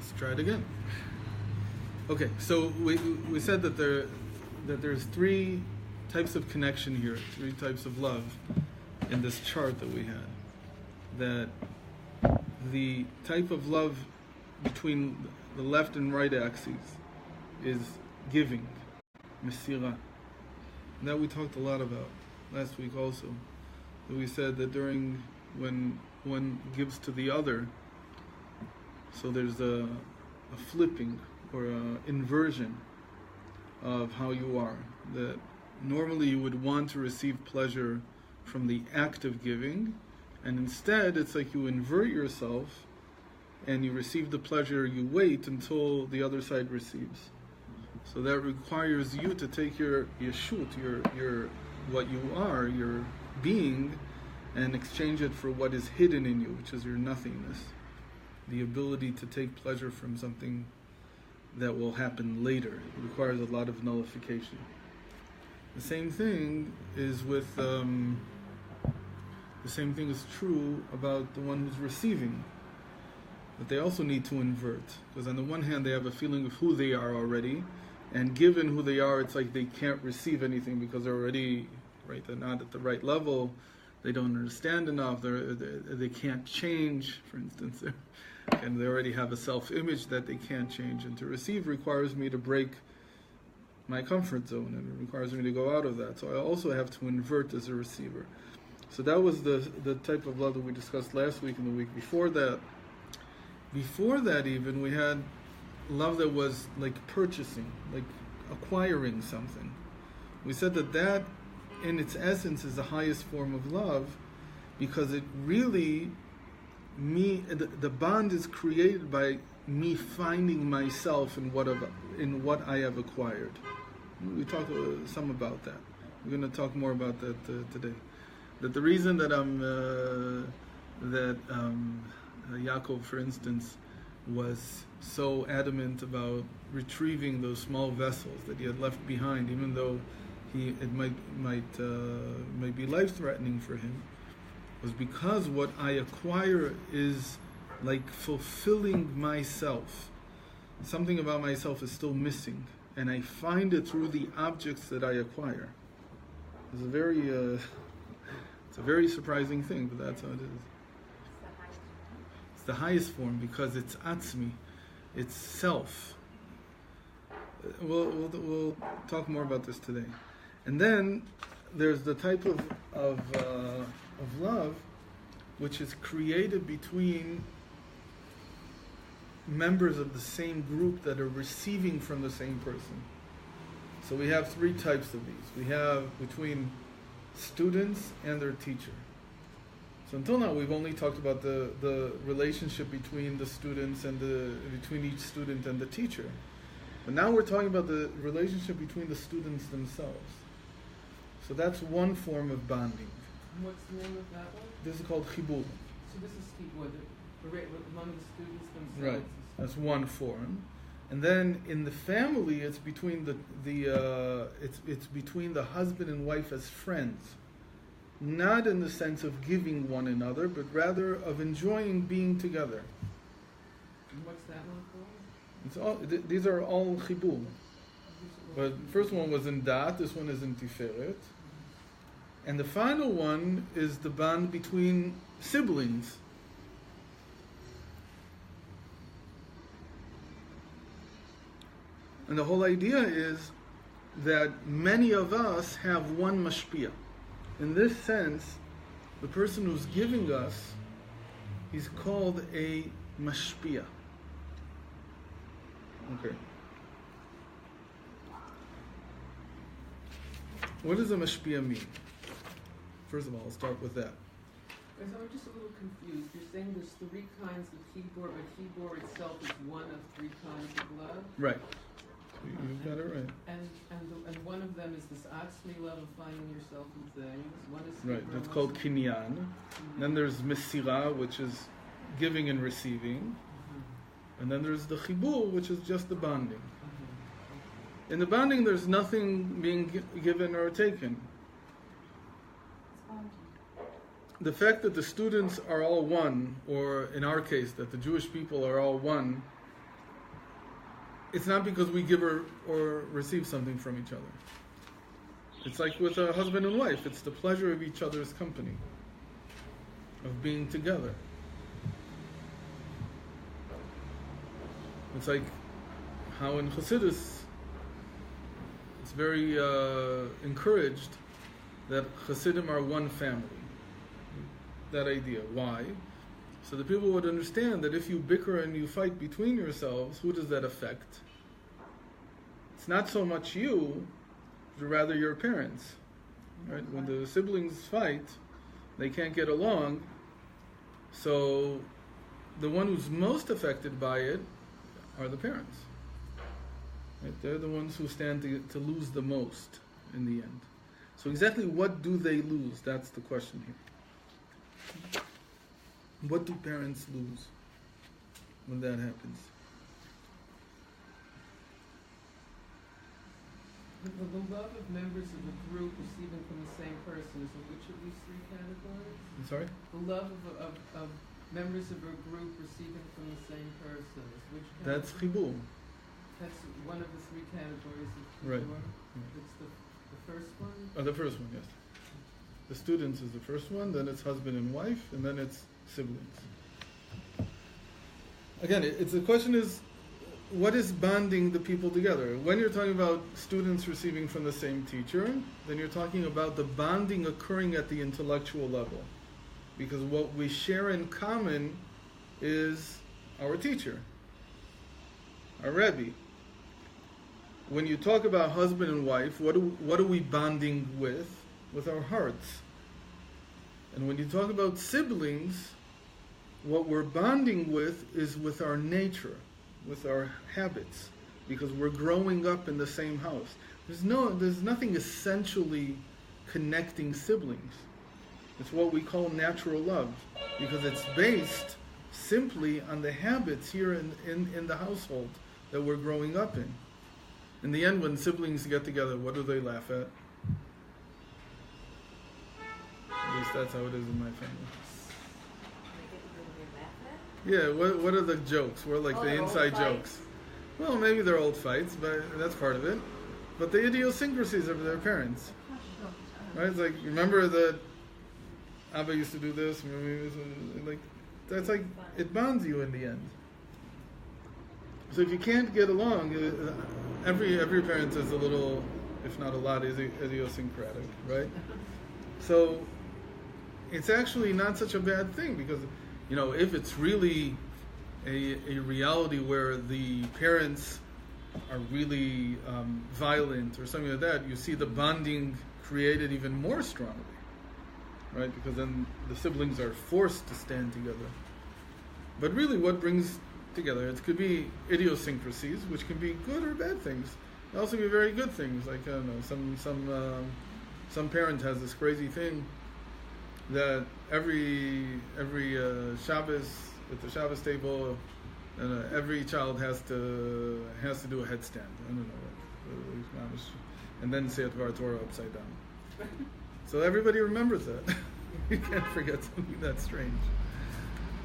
let's try it again. Okay, so we said that there's three types of connection here, three types of love in this chart that we had. That the type of love between the left and right axes is giving, mesira. And that we talked a lot about last week also. We said that during when one gives to the other, so there's a flipping or an inversion of how you are. That normally you would want to receive pleasure from the act of giving, and instead it's like you invert yourself and you receive the pleasure, you wait until the other side receives. So that requires you to take your yeshut, your what you are, your being, and exchange it for what is hidden in you, which is your nothingness. The ability to take pleasure from something that will happen later. It requires a lot of nullification. The same thing is with the same thing is true about the one who's receiving. But they also need to invert, because on the one hand they have a feeling of who they are already, and given who they are, it's like they can't receive anything because they're already right. They're not at the right level. They don't understand enough. They can't change, for instance, and they already have a self-image that they can't change. And to receive requires me to break my comfort zone, and it requires me to go out of that. So I also have to invert as a receiver. So that was the type of love that we discussed last week and the week before that. Before that even, we had love that was like purchasing, like acquiring something. We said that in its essence is the highest form of love, because it really, the bond is created by me finding myself in what I have acquired. We talked some about that. We're going to talk more about that today. That the reason that Yaakov, for instance, was so adamant about retrieving those small vessels that he had left behind, even though it might be life-threatening for him, was because what I acquire is like fulfilling myself. Something about myself is still missing, and I find it through the objects that I acquire. It's a very surprising thing, but that's how it is. It's the highest form because it's atzmi, it's self. We'll talk more about this today. And then there's the type of love which is created between members of the same group that are receiving from the same person. So we have three types of these. We have between students and their teacher. So until now we've only talked about the relationship between the students and between each student and the teacher. But now we're talking about the relationship between the students themselves. So that's one form of bonding. What's the name of that one? This is called chibur. So this is chibur, among the students themselves. Right. That's one form. And then in the family, it's between it's between the husband and wife as friends, not in the sense of giving one another, but rather of enjoying being together. And what's that one called? It's all, these are all chibur. But the first one was in dat. This one is in tiferet, and the final one is the bond between siblings. And the whole idea is that many of us have one mashpia. In this sense, the person who's giving us, he's called a mashpia. Okay. What does a mashpia mean? First of all, I'll start with that. So I'm just a little confused. You're saying there's three kinds of chibur, but chibur itself is one of three kinds of love? Right. You've got it right. And one of them is this atzmi love of finding yourself in things. One is right. That's called kinyan. Mm-hmm. Then there's mesira, which is giving and receiving. Mm-hmm. And then there's the chibur, which is just the bonding. Mm-hmm. In the bonding, there's nothing being given or taken. The fact that the students are all one, or in our case, that the Jewish people are all one, it's not because we give or receive something from each other. It's like with a husband and wife. It's the pleasure of each other's company, of being together. It's like how in Chassidus, it's very encouraged that Chassidim are one family. That idea. Why? So the people would understand that if you bicker and you fight between yourselves, who does that affect? It's not so much you, but rather your parents. Right? When the siblings fight, they can't get along. So the one who's most affected by it are the parents. Right? They're the ones who stand to lose the most in the end. So exactly what do they lose? That's the question here. What do parents lose when that happens? The love of members of a group receiving from the same person is in which of these three categories? I'm sorry? The love of members of a group receiving from the same person is which category? That's chibur. That's one of the three categories of chibur? Right. It's the first one? Oh, the first one, yes. The students is the first one, then it's husband and wife, and then it's siblings. Again, the question is, what is bonding the people together? When you're talking about students receiving from the same teacher, then you're talking about the bonding occurring at the intellectual level. Because what we share in common is our teacher, our Rebbe. When you talk about husband and wife, what are we bonding with? With our hearts. And when you talk about siblings, what we're bonding with is with our nature, with our habits, because we're growing up in the same house. There's nothing essentially connecting siblings. It's what we call natural love, because it's based simply on the habits here in the household that we're growing up in. In the end, when siblings get together, what do they laugh at? At least that's how it is in my family. Yeah, what are the jokes? What are like the inside jokes? Well, maybe they're old fights, but that's part of it. But the idiosyncrasies of their parents. Right? It's like, remember that Abba used to do this? That's like, it bonds you in the end. So if you can't get along, every parent is a little, if not a lot, idiosyncratic, right? So it's actually not such a bad thing, because if it's really a reality where the parents are really violent or something like that, you see the bonding created even more strongly, right? Because then the siblings are forced to stand together. But really what brings together, it could be idiosyncrasies, which can be good or bad things. It also be very good things, like, I don't know, some parent has this crazy thing that every Shabbos at the Shabbos table, every child has to do a headstand. I don't know, and then say Dvar Torah upside down. So everybody remembers that. You can't forget something that strange.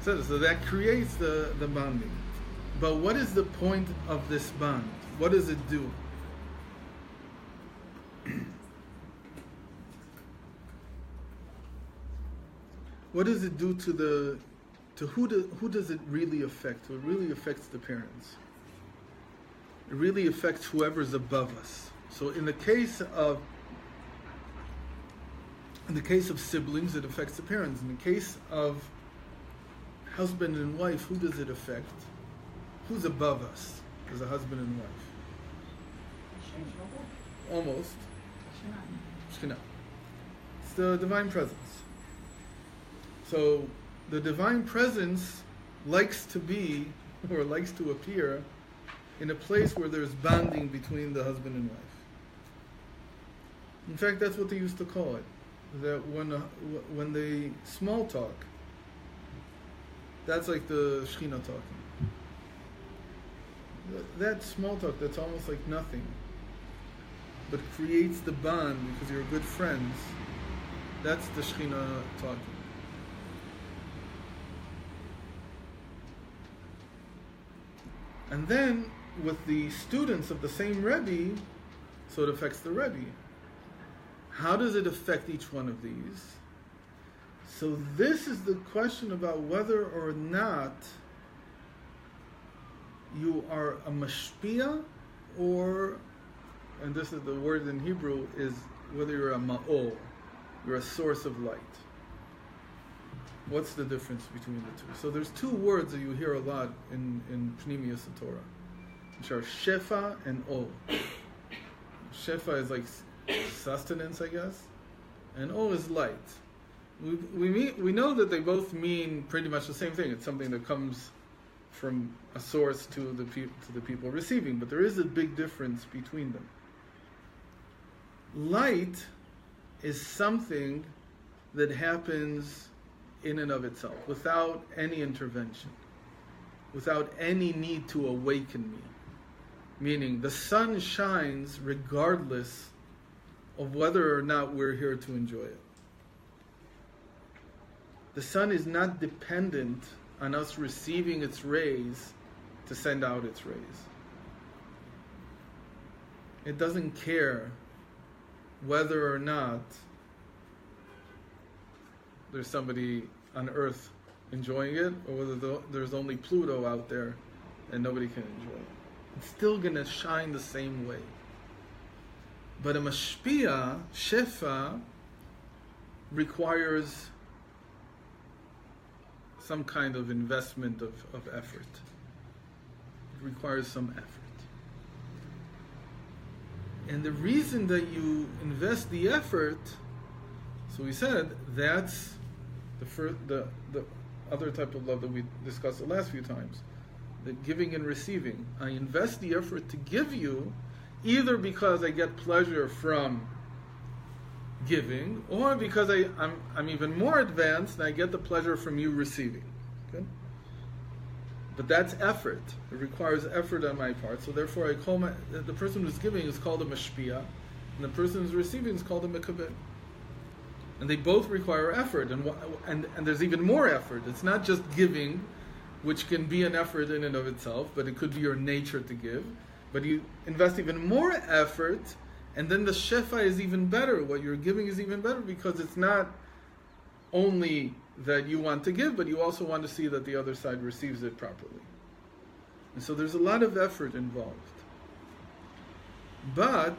So that creates the bonding. But what is the point of this bond? What does it do? What does it do to who does it really affect? It really affects the parents. It really affects whoever's above us. So in the case of siblings, it affects the parents. In the case of husband and wife, who does it affect? Who's above us as a husband and wife? Almost. Shekhinah. It's the divine presence. So the divine presence likes to be, or likes to appear, in a place where there's bonding between the husband and wife. In fact, that's what they used to call it. That when they small talk, that's like the Shekhinah talking. That small talk, that's almost like nothing, but creates the bond because you're good friends. That's the Shekhinah talking. And then with the students of the same Rebbe, so it affects the Rebbe. How does it affect each one of these? So this is the question about whether or not you are a mashpia, or, and this is the word in Hebrew, is whether you're a ma'ol, you're a source of light. What's the difference between the two? So there's two words that you hear a lot in Pnimius Torah, which are shefa and ol. Shefa is like sustenance, I guess, and ol is light. We know that they both mean pretty much the same thing. It's something that comes from a source to the people receiving, but there is a big difference between them. Light is something that happens in and of itself, without any intervention, without any need to awaken me. Meaning, the sun shines regardless of whether or not we're here to enjoy it. The sun is not dependent on us receiving its rays to send out its rays. It doesn't care whether or not there's somebody on Earth enjoying it, or whether there's only Pluto out there and nobody can enjoy it. It's still going to shine the same way. But a mashpia, shefa, requires some kind of investment of effort. It requires some effort. And the reason that you invest the effort, so we said, that's the other type of love that we discussed the last few times, the giving and receiving. I invest the effort to give you, either because I get pleasure from giving, or because I'm even more advanced and I get the pleasure from you receiving. Okay? But that's effort. It requires effort on my part. So therefore, I call the person who's giving is called a mashpia, and the person who's receiving is called a mekabel. And they both require effort, and there's even more effort. It's not just giving, which can be an effort in and of itself, but it could be your nature to give. But you invest even more effort, and then the shefa is even better. What you're giving is even better, because it's not only that you want to give, but you also want to see that the other side receives it properly. And so there's a lot of effort involved. But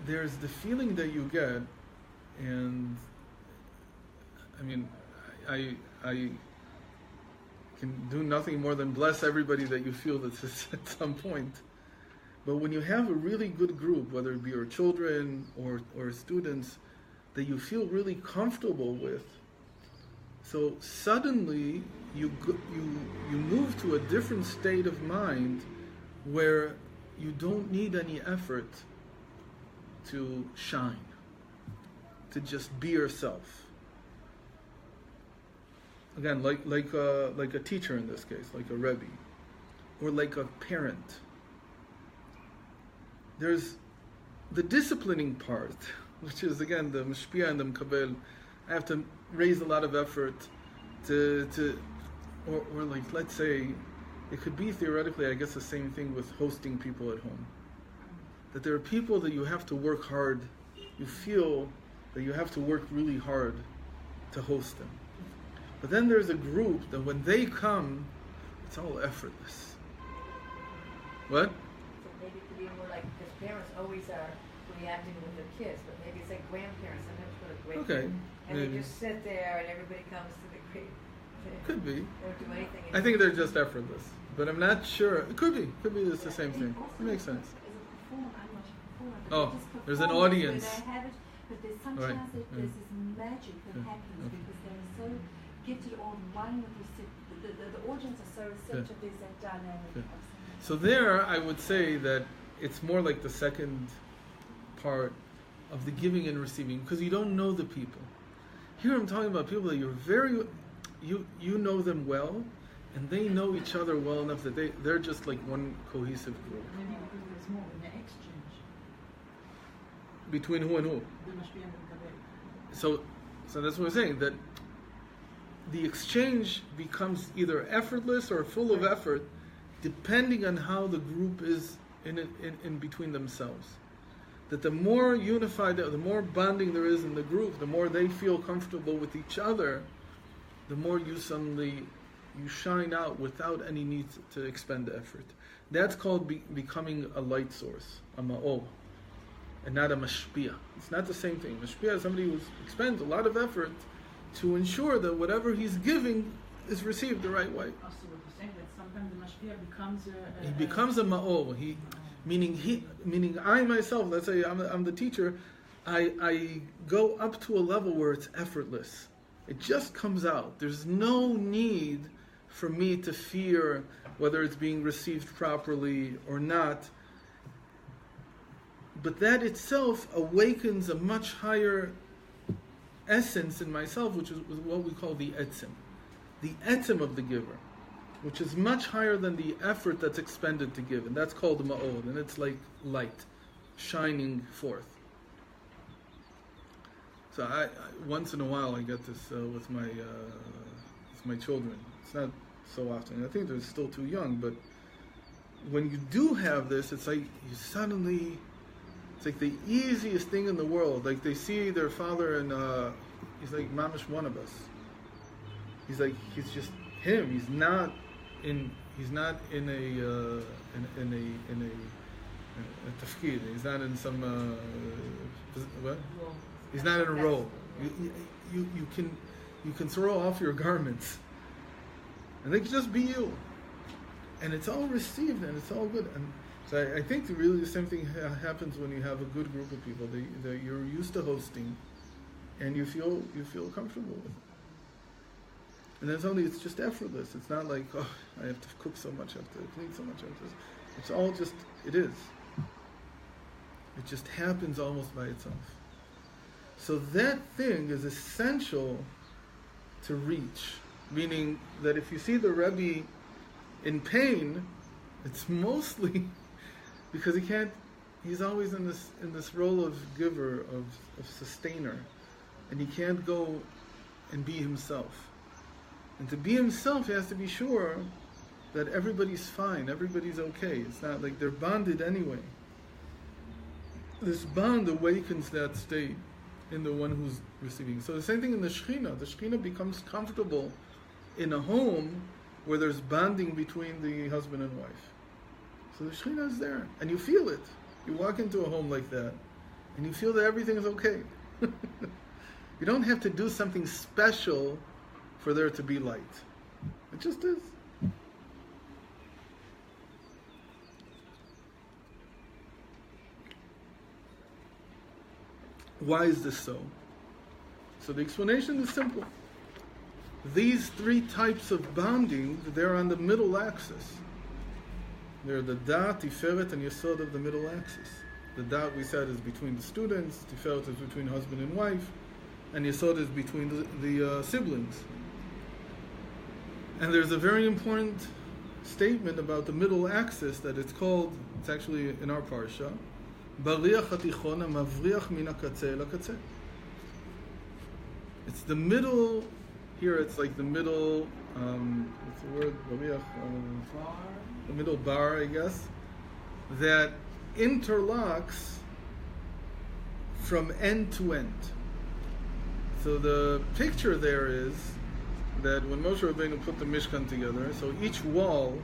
there's the feeling that you get, and I mean, I can do nothing more than bless everybody that you feel this at some point. But when you have a really good group, whether it be your children or students, that you feel really comfortable with, so suddenly you move to a different state of mind where you don't need any effort to shine, to just be yourself. Again, like a teacher in this case, like a rebbe, or like a parent. There's the disciplining part, which is again the mashpia and the mekabel. I have to raise a lot of effort or like, let's say, it could be theoretically, I guess, the same thing with hosting people at home. That there are people that you have to work hard, you feel that you have to work really hard to host them. But then there's a group that when they come, it's all effortless. What? So maybe it could be more like, because parents always are reacting with their kids, but maybe it's like grandparents, sometimes go to great Okay. and Maybe. they just sit there and everybody comes to the great. Could be. They don't do anything. I think they're just effortless. But I'm not sure. It could be. Could be it's the same thing. It makes sense. Oh, there's an audience. They have it, but there's sometimes Right. there's this magic that happens because they're so gifted or one with the audience are so receptive. There's that dynamic. Yeah. Of something. So there, I would say that it's more like the second part of the giving and receiving, because you don't know the people. Here I'm talking about people that you know them well, and they know each other well enough that they're just like one cohesive group. Maybe because there's more in the exchange. Between who and who? There must be a mekabel. So that's what we're saying, that the exchange becomes either effortless or full of effort, depending on how the group is in between themselves. That the more unified, the more bonding there is in the group, the more they feel comfortable with each other, the more you shine out without any need to expend effort. That's called becoming a light source, a ma'or, and not a mashpia. It's not the same thing. Mashpia is somebody who expends a lot of effort to ensure that whatever he's giving is received the right way. Also, what you're saying, that sometimes the mashpia becomes He becomes a ma'or. Meaning I myself, let's say I'm the teacher, I go up to a level where it's effortless. It just comes out. There's no need for me to fear whether it's being received properly or not. But that itself awakens a much higher essence in myself, which is what we call the etzem of the giver, which is much higher than the effort that's expended to give, and that's called the ma'od, and it's like light shining forth. So I once in a while I get this with my children. It's not so often. I think they're still too young, but when you do have this, it's like you suddenly, it's like the easiest thing in the world. Like they see their father, and he's like mamish one of us. He's like, he's just him. He's not in a tafkid. He's not in some what? He's not in a role. You can throw off your garments, and they can just be you, and it's all received and it's all good. And so I think really the same thing happens when you have a good group of people that you're used to hosting, and you feel comfortable with. And it's just effortless. It's not like, oh, I have to cook so much, I have to clean so much. It's all just, it is. It just happens almost by itself. So that thing is essential to reach. Meaning that if you see the Rebbe in pain, it's mostly because he's always in this role of giver, of sustainer. And he can't go and be himself. And to be himself, he has to be sure that everybody's fine, everybody's okay. It's not like they're bonded anyway. This bond awakens that state in the one who's receiving. So the same thing in the Shekhinah. The Shekhinah becomes comfortable in a home where there's bonding between the husband and wife. So the Shekhinah is there, and you feel it. You walk into a home like that, and you feel that everything is okay. You don't have to do something special for there to be light. It just is. Why is this so? So the explanation is simple. These three types of bonding, they're on the middle axis. They're the Da, Tiferet, and Yesod of the middle axis. The Da, we said, is between the students, Tiferet is between husband and wife, and Yesod is between the siblings. And there's a very important statement about the middle axis that it's actually in our parsha, Bariach hatichon hamavriach min hakatzeh el hakatzeh. It's the middle, here it's like the middle, what's the word? Bariach, the middle bar, I guess, that interlocks from end to end. So the picture there is that when Moshe Rabbeinu put the Mishkan together, so each wall,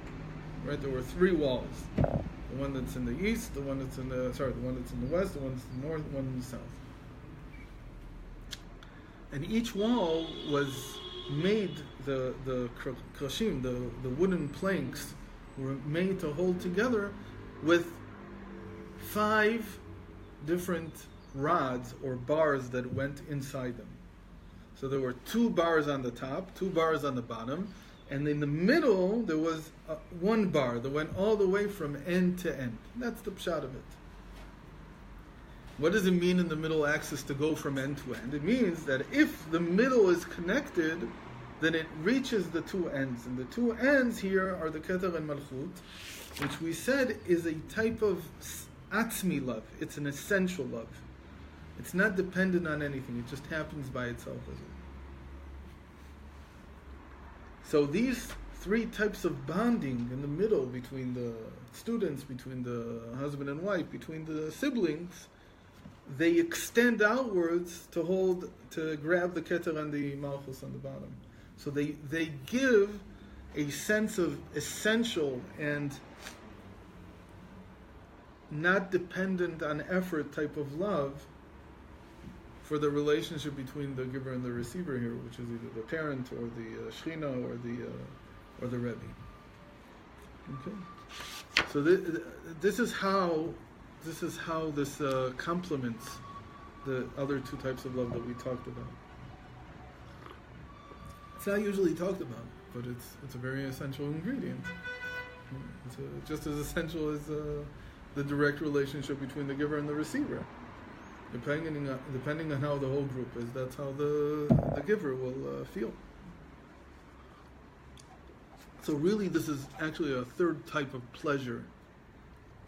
right, there were three walls. The one that's in the east, the one that's in the west, the one that's in the north, the one in the south. And each wall was made, the krashim, the wooden planks, were made to hold together with 5 different rods or bars that went inside them. So there were 2 bars on the top, 2 bars on the bottom, and in the middle there was 1 bar that went all the way from end to end. That's the pshat of it. What does it mean in the middle axis to go from end to end? It means that if the middle is connected, then it reaches the 2 ends. And the 2 ends here are the Keter and Malchut, which we said is a type of atzmi love. It's an essential love. It's not dependent on anything. It just happens by itself. So these three types of bonding in the middle between the students, between the husband and wife, between the siblings, they extend outwards to grab the keter and the malchus on the bottom. So they give a sense of essential and not dependent on effort type of love for the relationship between the giver and the receiver here, which is either the parent or the shechina or the rebbe. Okay, so this is how this complements the other two types of love that we talked about. It's not usually talked about, but it's a very essential ingredient. It's just as essential as the direct relationship between the giver and the receiver. Depending on how the whole group is, that's how the giver will feel. So really, this is actually a third type of pleasure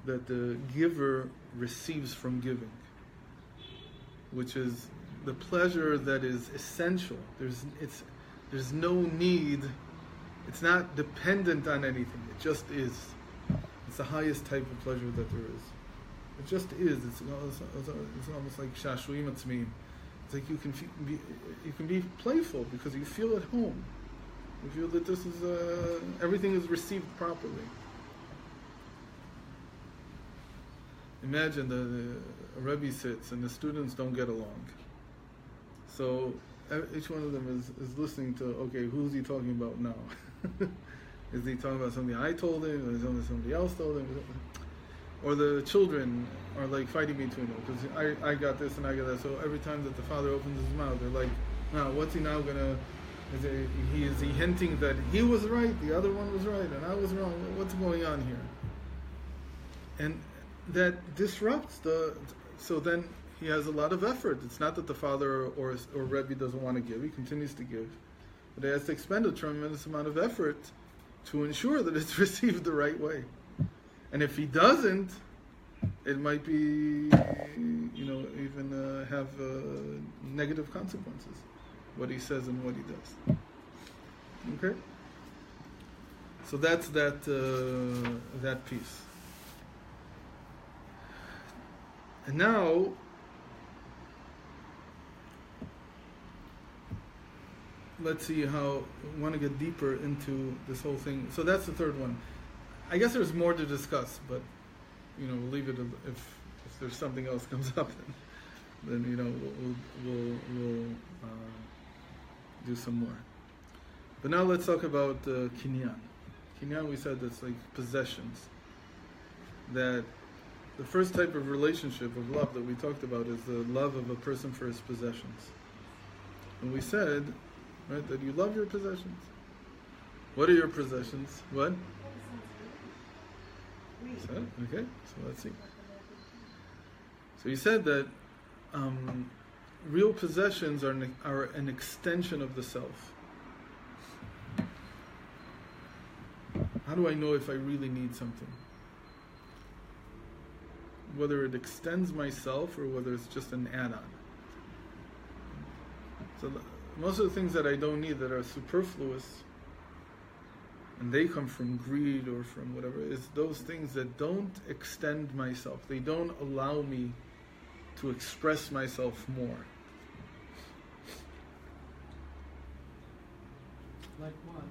that the giver receives from giving, which is the pleasure that is essential. There's no need. It's not dependent on anything. It just is. It's the highest type of pleasure that there is. It just is. It's almost like shashuyim atzmiyim. It's like you can be playful because you feel at home. You feel that this is everything is received properly. Imagine a Rebbe sits and the students don't get along. So each one of them is listening to, okay, who's he talking about now? Is he talking about something I told him, or is it somebody else told him? Or the children are like fighting between them because I got this and I got that. So every time that the father opens his mouth, they're like, now what's he now gonna? Is he hinting that he was right, the other one was right, and I was wrong? What's going on here? And that disrupts so then he has a lot of effort. It's not that the father or Rebbe doesn't want to give, he continues to give, but he has to expend a tremendous amount of effort to ensure that it's received the right way. And if he doesn't, it might be, even have negative consequences, what he says and what he does. Okay? So that's that piece. And now, let's see how I want to get deeper into this whole thing. So that's the third one. I guess there's more to discuss, but we'll leave it if there's something else comes up, then we'll do some more. But now let's talk about kinyan. Kinyan, we said that's like possessions. That the first type of relationship of love that we talked about is the love of a person for his possessions. And we said, right, that you love your possessions. What are your possessions? What? Okay, so let's see. So you said that real possessions are an extension of the self. How do I know if I really need something? Whether it extends myself or whether it's just an add-on. So most of the things that I don't need, that are superfluous, and they come from greed or from whatever, is those things that don't extend myself. They don't allow me to express myself more. Like what?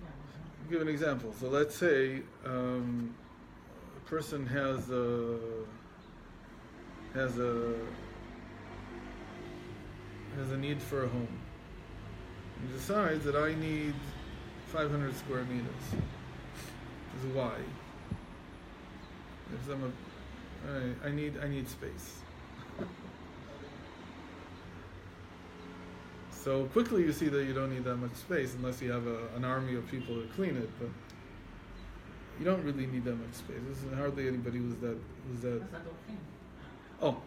I'll give an example. So let's say a person has a need for a home. He decides that I need 500 square meters. This is why. I need space. So quickly you see that you don't need that much space unless you have an army of people to clean it. But you don't really need that much space. There's hardly anybody who's that. Oh,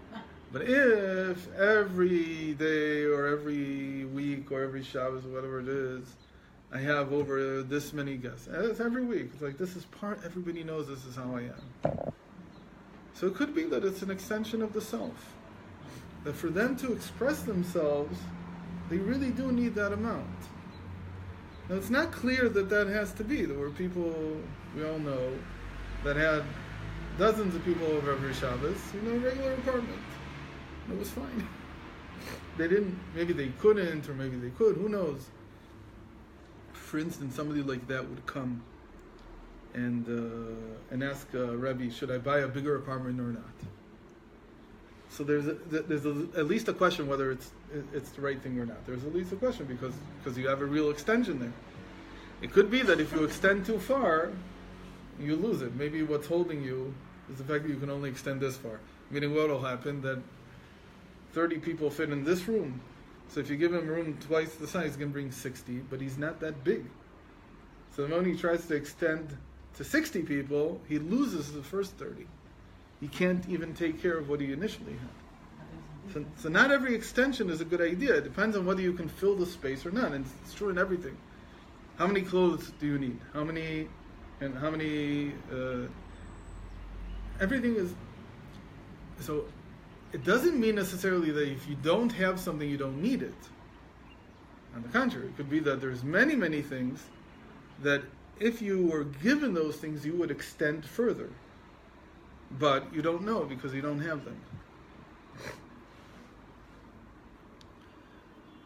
but if every day or every week or every Shabbos or whatever it is, I have over this many guests. It's every week. It's like this is everybody knows this is how I am. So it could be that it's an extension of the self. That for them to express themselves, they really do need that amount. Now, it's not clear that that has to be. There were people, we all know, that had dozens of people over every Shabbos in a regular apartment. It was fine. They didn't, maybe they couldn't, or maybe they could, who knows. For instance, somebody like that would come and ask Rebbe, should I buy a bigger apartment or not? So there's at least a question whether it's the right thing or not. There's at least a question because you have a real extension there. It could be that if you extend too far, you lose it. Maybe what's holding you is the fact that you can only extend this far. Meaning what will happen, that 30 people fit in this room. So if you give him room twice the size, he's going to bring 60, but he's not that big. So the moment he tries to extend to 60 people, he loses the first 30. He can't even take care of what he initially had. So not every extension is a good idea. It depends on whether you can fill the space or not. And it's true in everything. How many clothes do you need? Everything is... So it doesn't mean necessarily that if you don't have something, you don't need it. On the contrary, it could be that there's many, many things that if you were given those things, you would extend further. But you don't know because you don't have them.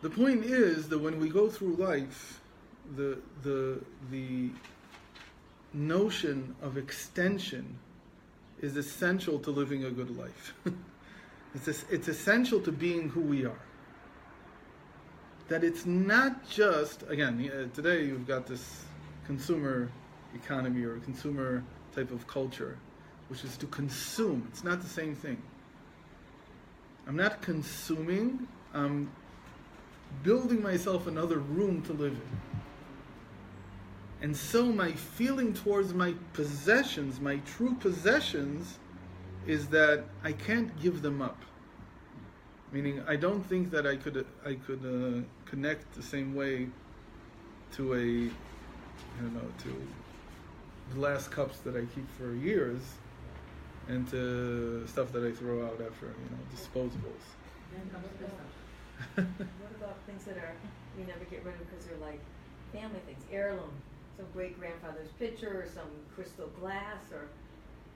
The point is that when we go through life, the notion of extension is essential to living a good life. It's essential to being who we are. That it's not just, again, today you've got this consumer economy or consumer type of culture, which is to consume. It's not the same thing. I'm not consuming, I'm building myself another room to live in. And so my feeling towards my possessions, my true possessions, is that I can't give them up. Meaning, I don't think that I could connect the same way to to glass cups that I keep for years, and to stuff that I throw out after, disposables. What about things that you never get rid of because they're like family things, heirloom, some great grandfather's picture, or some crystal glass, or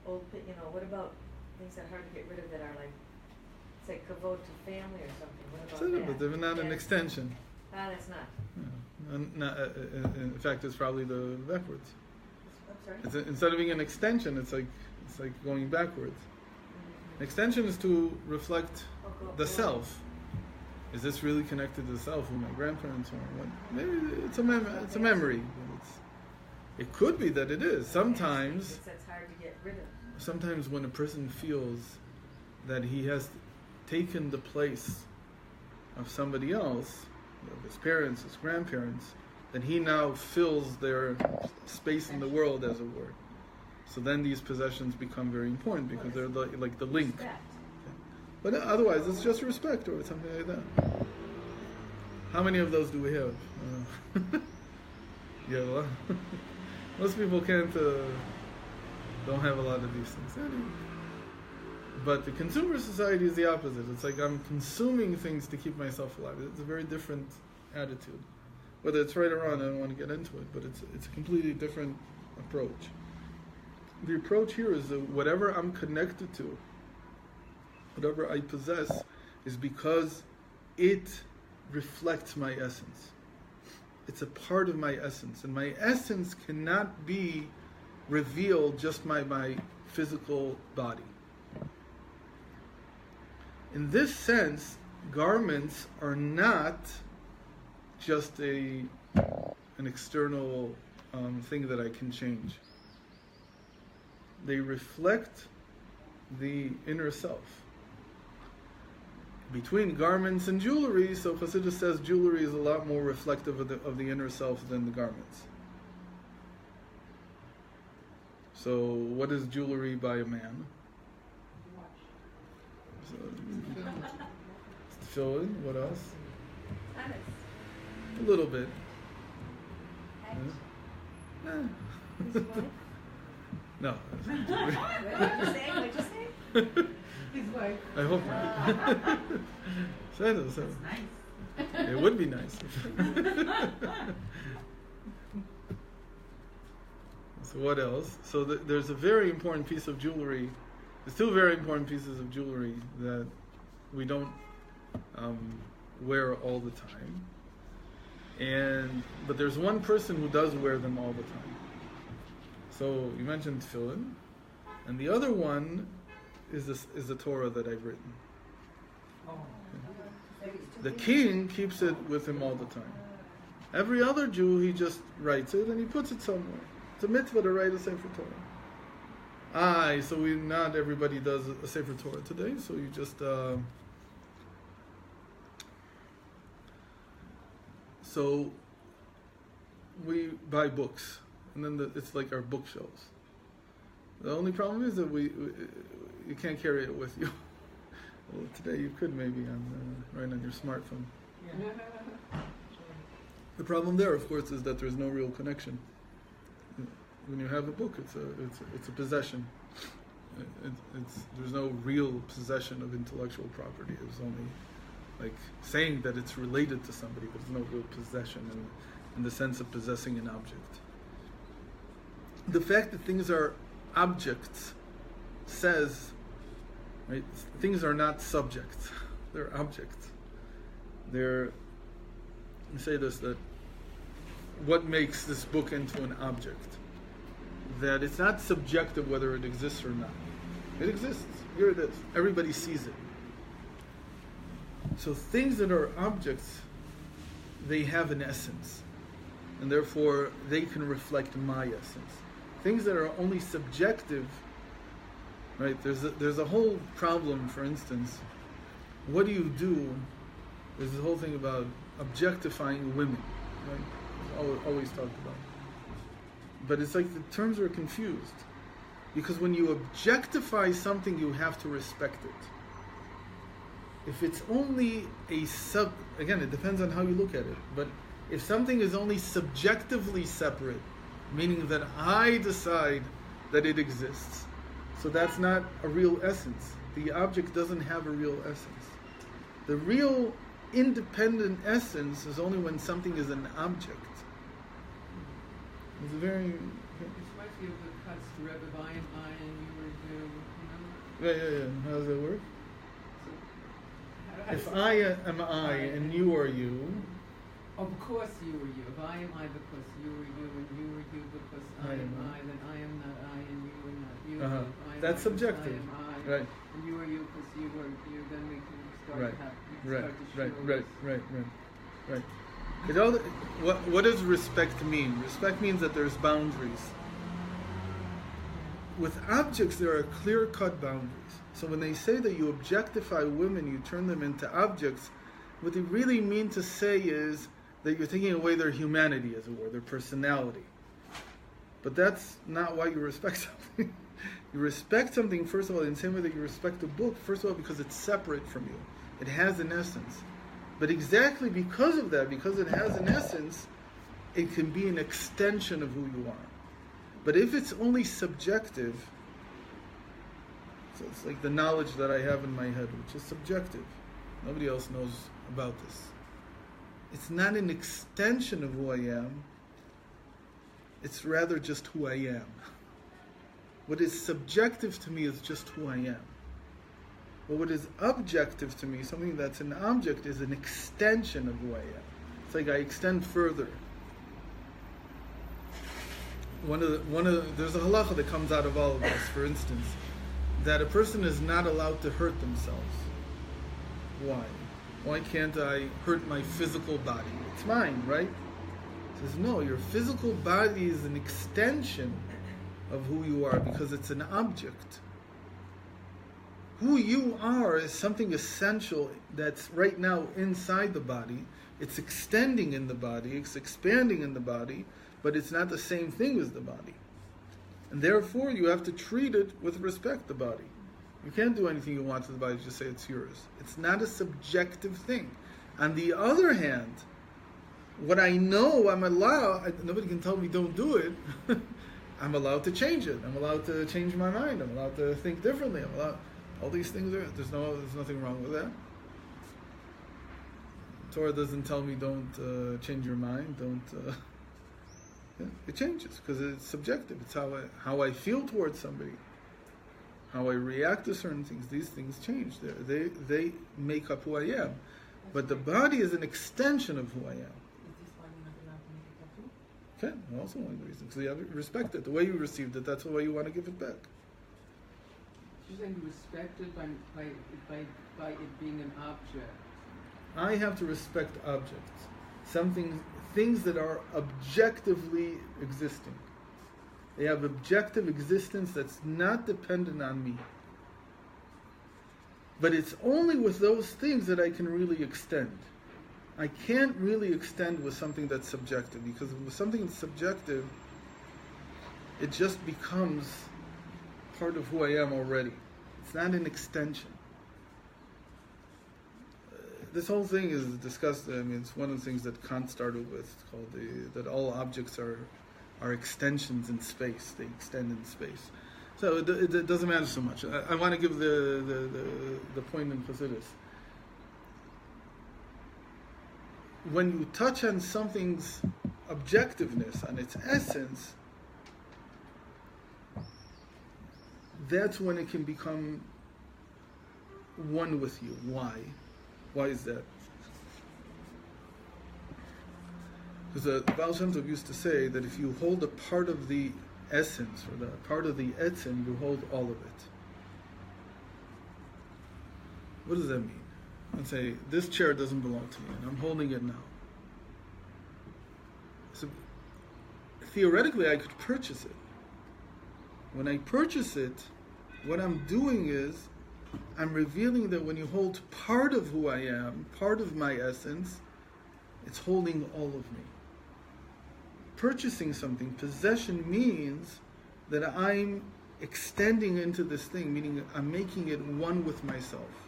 old, what about things that are hard to get rid of that are like, say, kavod to family or something? What about that? But they're not an extension. That's not. In fact, it's probably the backwards. I'm sorry? Instead of being an extension, it's like going backwards. An extension is to reflect the self. Is this really connected to the self, who my grandparents are? What? Maybe it's a memory. It could be that it is. Sometimes that's hard to get rid of. Sometimes when a person feels that he has taken the place of somebody else, his parents, his grandparents, then he now fills their space in the world, as it were. So then these possessions become very important because they're like the link. But otherwise, it's just respect or something like that. How many of those do we have? Yeah, well, most people don't have a lot of these things anyway. But the consumer society is the opposite. It's like I'm consuming things to keep myself alive. It's a very different attitude. Whether it's right or wrong, I don't want to get into it, but it's a completely different approach. The approach here is that whatever I'm connected to, whatever I possess, is because it reflects my essence. It's a part of my essence. And my essence cannot be revealed just by my physical body. In this sense, garments are not just an external thing that I can change. They reflect the inner self. Between garments and jewelry, so Chassidus says jewelry is a lot more reflective of the inner self than the garments. So, what is jewelry by a man? So, fill in. What else? A little bit. No. What'd you say? His wife. I hope not. So. Nice. It would be nice. So what else? So there's a very important piece of jewelry. There's two very important pieces of jewelry that we don't wear all the time. But there's one person who does wear them all the time. So you mentioned tefillin, and the other one is the Torah that I've written. The king keeps it with him all the time. Every other Jew, he just writes it and he puts it somewhere. It's a mitzvah to write a Sefer Torah. So not everybody does a Sefer Torah today, so you just... So we buy books, and then it's like our bookshelves. The only problem is that you can't carry it with you. Well, today you could maybe right on your smartphone. Yeah. The problem there, of course, is that there's no real connection. When you have a book, it's a possession. There's no real possession of intellectual property. It's only like saying that it's related to somebody, but there's no real possession in the sense of possessing an object. The fact that things are objects says, right, things are not subjects, they're objects. Let me say this, that what makes this book into an object? That it's not subjective whether it exists or not. It exists. Here it is. Everybody sees it. So things that are objects, they have an essence, and therefore they can reflect my essence. Things that are only subjective, right? There's a whole problem. For instance, what do you do? There's this whole thing about objectifying women, right? It's always talked about, but it's like the terms are confused, because when you objectify something, you have to respect it. If it's only again, it depends on how you look at it, but if something is only subjectively separate, meaning that I decide that it exists, so that's not a real essence. The object doesn't have a real essence. The real independent essence is only when something is an object. It's very... It reminds me of the cuts to Rebbe, if I am I and you are you, Yeah. How does that work? So, If I am I and you are you... Of course you are you. If I am I because you are you, and you are you because I am I, then I am not I and you are not you. Uh-huh. If I am That's I subjective. because I am I, Right. and you are you because you are you, then we can start Right. to have Right. What does respect mean? Respect means that there's boundaries. With objects, there are clear-cut boundaries. So when they say that you objectify women, you turn them into objects, what they really mean to say is that you're taking away their humanity, as it were, their personality. But that's not why you respect something. You respect something, first of all, in the same way that you respect a book, first of all, because it's separate from you. It has an essence. But exactly because of that, because it has an essence, it can be an extension of who you are. But if it's only subjective, so it's like the knowledge that I have in my head, which is subjective. Nobody else knows about this. It's not an extension of who I am. It's rather just who I am. What is subjective to me is just who I am. But what is objective to me, something that's an object, is an extension of who I am. It's like I extend further. There's a halacha that comes out of all of this, for instance, that a person is not allowed to hurt themselves. Why? Why can't I hurt my physical body? It's mine, right? He says, no, your physical body is an extension of who you are because it's an object. Who you are is something essential that's right now inside the body. It's extending in the body, it's expanding in the body, but it's not the same thing as the body. And therefore, you have to treat it with respect, the body. You can't do anything you want to the body, just say it's yours. It's not a subjective thing. On the other hand, what I know I'm allowed, nobody can tell me don't do it, I'm allowed to change it. I'm allowed to change my mind. I'm allowed to think differently. I'm allowed, all these things are, there's nothing wrong with that. Torah doesn't tell me don't change your mind, don't, Okay? It changes because it's subjective. It's how I feel towards somebody, how I react to certain things. These things change. They make up who I am. But the body is an extension of who I am. Is this why you're not allowed to make a tattoo? Okay, also one of the reasons. Because you have to respect it. The way you received it, that's the way you want to give it back. You're saying you respect it by it being an object. I have to respect objects. Things that are objectively existing. They have objective existence that's not dependent on me. But it's only with those things that I can really extend. I can't really extend with something that's subjective, because with something that's subjective, it just becomes part of who I am already. It's not an extension. This whole thing is discussed. I mean, it's one of the things that Kant started with. It's called that all objects are extensions in space. They extend in space. So it doesn't matter so much. I want to give the point in Chassidus. When you touch on something's objectiveness, on its essence, that's when it can become one with you. Why? Why is that? Because the Baal Shem Tov used to say that if you hold a part of the essence, or the part of the etzem, you hold all of it. What does that mean? Let's say, this chair doesn't belong to me, and I'm holding it now. So, theoretically, I could purchase it. When I purchase it, what I'm doing is, I'm revealing that when you hold part of who I am, part of my essence, it's holding all of me. Purchasing something, possession, means that I'm extending into this thing, meaning I'm making it one with myself.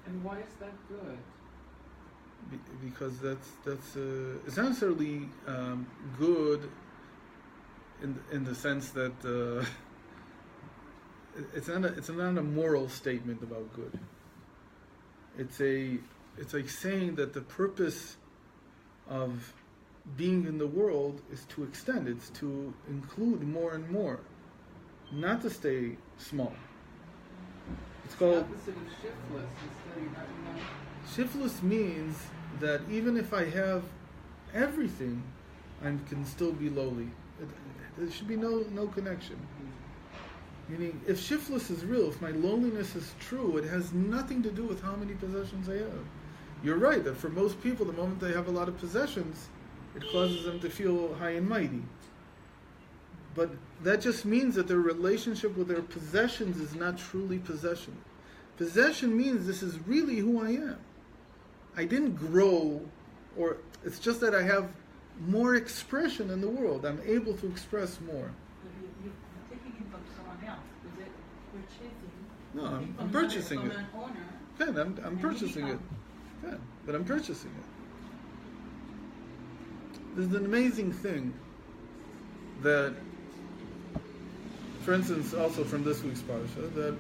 And why is that good? Because that's it's not necessarily good in the sense that it's not a moral statement about good. It's like saying that the purpose of being in the world is to extend. It's to include more and more, not to stay small. It's called the opposite of shiftless. Instead, you're not. Shiftless means that even if I have everything, I can still be lowly. There should be no connection. Meaning, if shiftless is real, if my loneliness is true, it has nothing to do with how many possessions I have. You're right that for most people, the moment they have a lot of possessions, it causes them to feel high and mighty. But that just means that their relationship with their possessions is not truly possession. Possession means this is really who I am. I didn't grow, or it's just that I have more expression in the world. I'm able to express more. You're taking it from someone else. Is it purchasing? No, I'm purchasing it. From an owner. Good, I'm purchasing it. Good, but I'm purchasing it. There's an amazing thing that, for instance, also from this week's parsha, that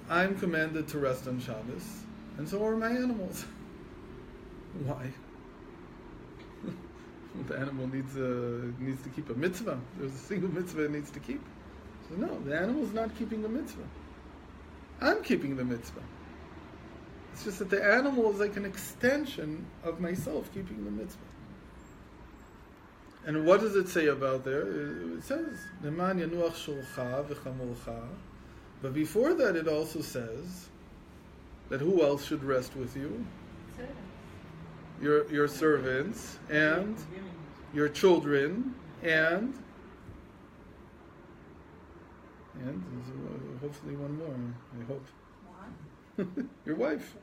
I'm commanded to rest on Shabbos, and so are my animals. Why? The animal needs to keep a mitzvah. There's a single mitzvah it needs to keep. So no, the animal's not keeping the mitzvah. I'm keeping the mitzvah. It's just that the animal is like an extension of myself keeping the mitzvah. And what does it say about there? It says, "Neman yanuach shulcha v'chamolcha." But before that, it also says that who else should rest with you? Your servants and your children and hopefully one more. I hope. What? Your wife.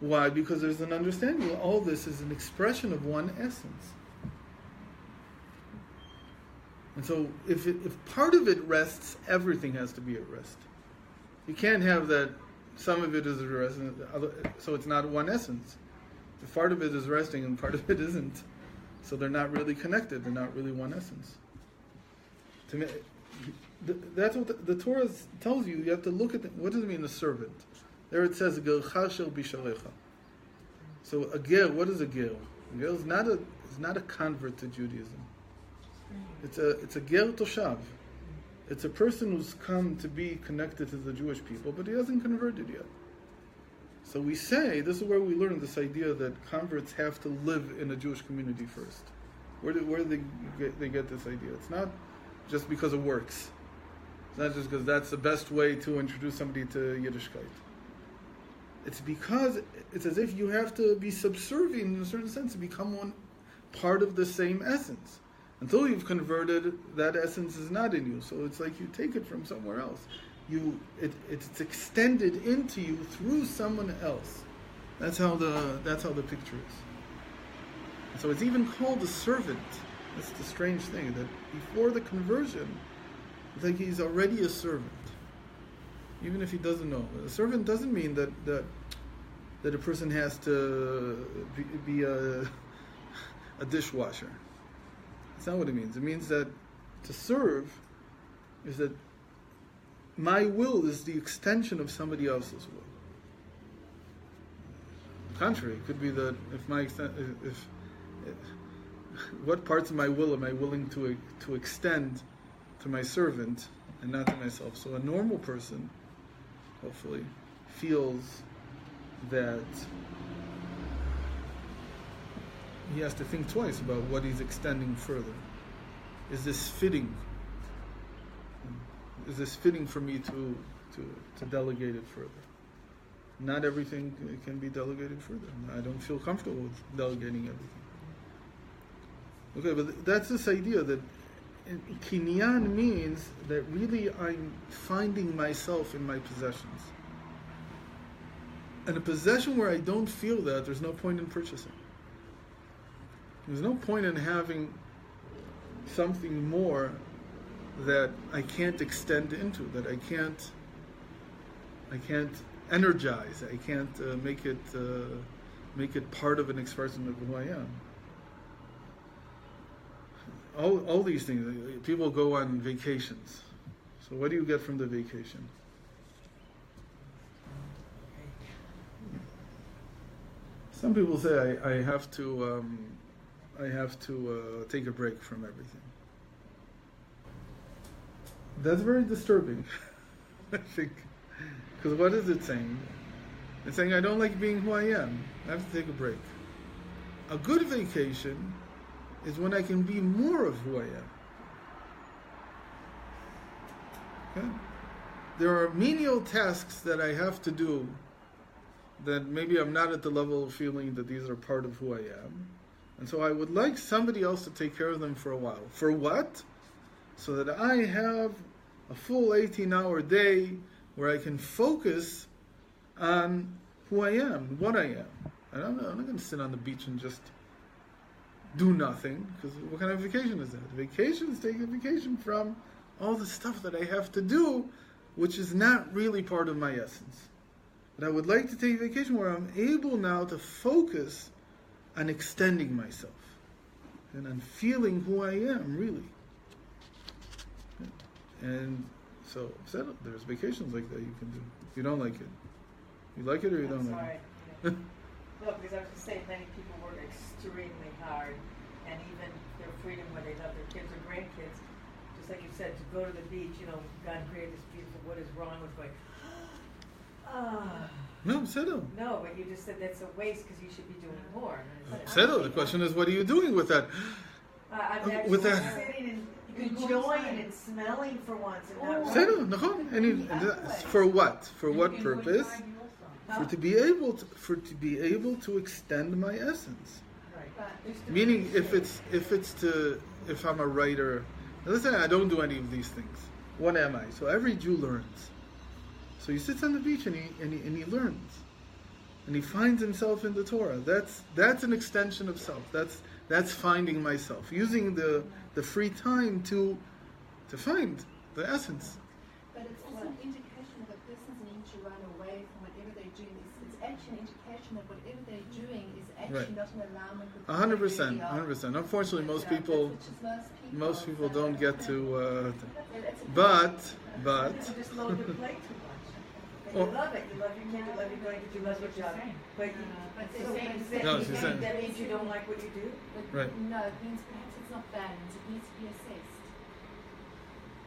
Why? Because there's an understanding that all this is an expression of one essence. And so if part of it rests, everything has to be at rest. You can't have that some of it is at rest, so it's not one essence. If part of it is resting and part of it isn't, so they're not really connected, they're not really one essence. To me, that's what the Torah tells you. You have to look at what does it mean, a servant? There it says, "Gercha shel bishalecha." So a ger, what is a ger? A ger is not a convert to Judaism. It's a ger toshav. It's a person who's come to be connected to the Jewish people, but he hasn't converted yet. So we say, this is where we learn this idea that converts have to live in a Jewish community first. Where do they get this idea? It's not just because it works. It's not just because that's the best way to introduce somebody to Yiddishkeit. It's because it's as if you have to be subservient in a certain sense to become one part of the same essence. Until you've converted, that essence is not in you. So it's like you take it from somewhere else. It's extended into you through someone else. That's how the picture is. And so it's even called a servant. That's the strange thing, that before the conversion, it's like he's already a servant, even if he doesn't know. A servant doesn't mean that a person has to be a dishwasher. That's not what it means. It means that to serve is that my will is the extension of somebody else's will. On the contrary, it could be that if what parts of my will am I willing to extend to my servant and not to myself? So a normal person, hopefully, feels that he has to think twice about what he's extending further. Is this fitting? Is this fitting for me to delegate it further? Not everything can be delegated further. I don't feel comfortable with delegating everything. Okay, but that's this idea that kinyan means that really I'm finding myself in my possessions. And a possession where I don't feel that, there's no point in purchasing. There's no point in having something more that I can't extend into, that I can't energize, I can't make it part of an expression of who I am. All these things, people go on vacations. So what do you get from the vacation? Some people say I have to take a break from everything. That's very disturbing, I think. Because what is it saying? It's saying I don't like being who I am. I have to take a break. A good vacation is when I can be more of who I am. Okay? There are menial tasks that I have to do that maybe I'm not at the level of feeling that these are part of who I am. And so I would like somebody else to take care of them for a while. For what? So that I have a full 18-hour day where I can focus on who I am, what I am. And I'm not going to sit on the beach and just do nothing, because what kind of vacation is that? Vacation is taking a vacation from all the stuff that I have to do, which is not really part of my essence. But I would like to take a vacation where I'm able now to focus on extending myself and on feeling who I am, really. And so, there's vacations like that you can do. You don't like it. You like it or you don't like it? Look, because I was just saying, many people work extremely hard, and even their freedom when they love their kids or grandkids, just like you said, to go to the beach, God created this beautiful, what is wrong with going, No, settle. No, but you just said that's a waste because you should be doing more. Settle. The question is, what are you doing with that? I'm actually with that sitting and enjoying and smelling for once. And not settle. For what? For what purpose? For to be able to extend my essence. Right. Meaning, if I'm a writer, let's say I don't do any of these things. What am I? So every Jew learns. So he sits on the beach and he learns, and he finds himself in the Torah. That's an extension of self. That's finding myself, using the free time to find the essence. But it's also an indication that a person's need to run away from whatever they're doing. It's actually an indication that whatever they're doing is actually not in alignment with 100%. Unfortunately, most people don't get to. But just load the plate too much. you love it. You love your kid, you love your blanket, you love your job. But it's the same. that means you don't like what you do? Right. No, it means perhaps it's not balanced. It needs to be assessed.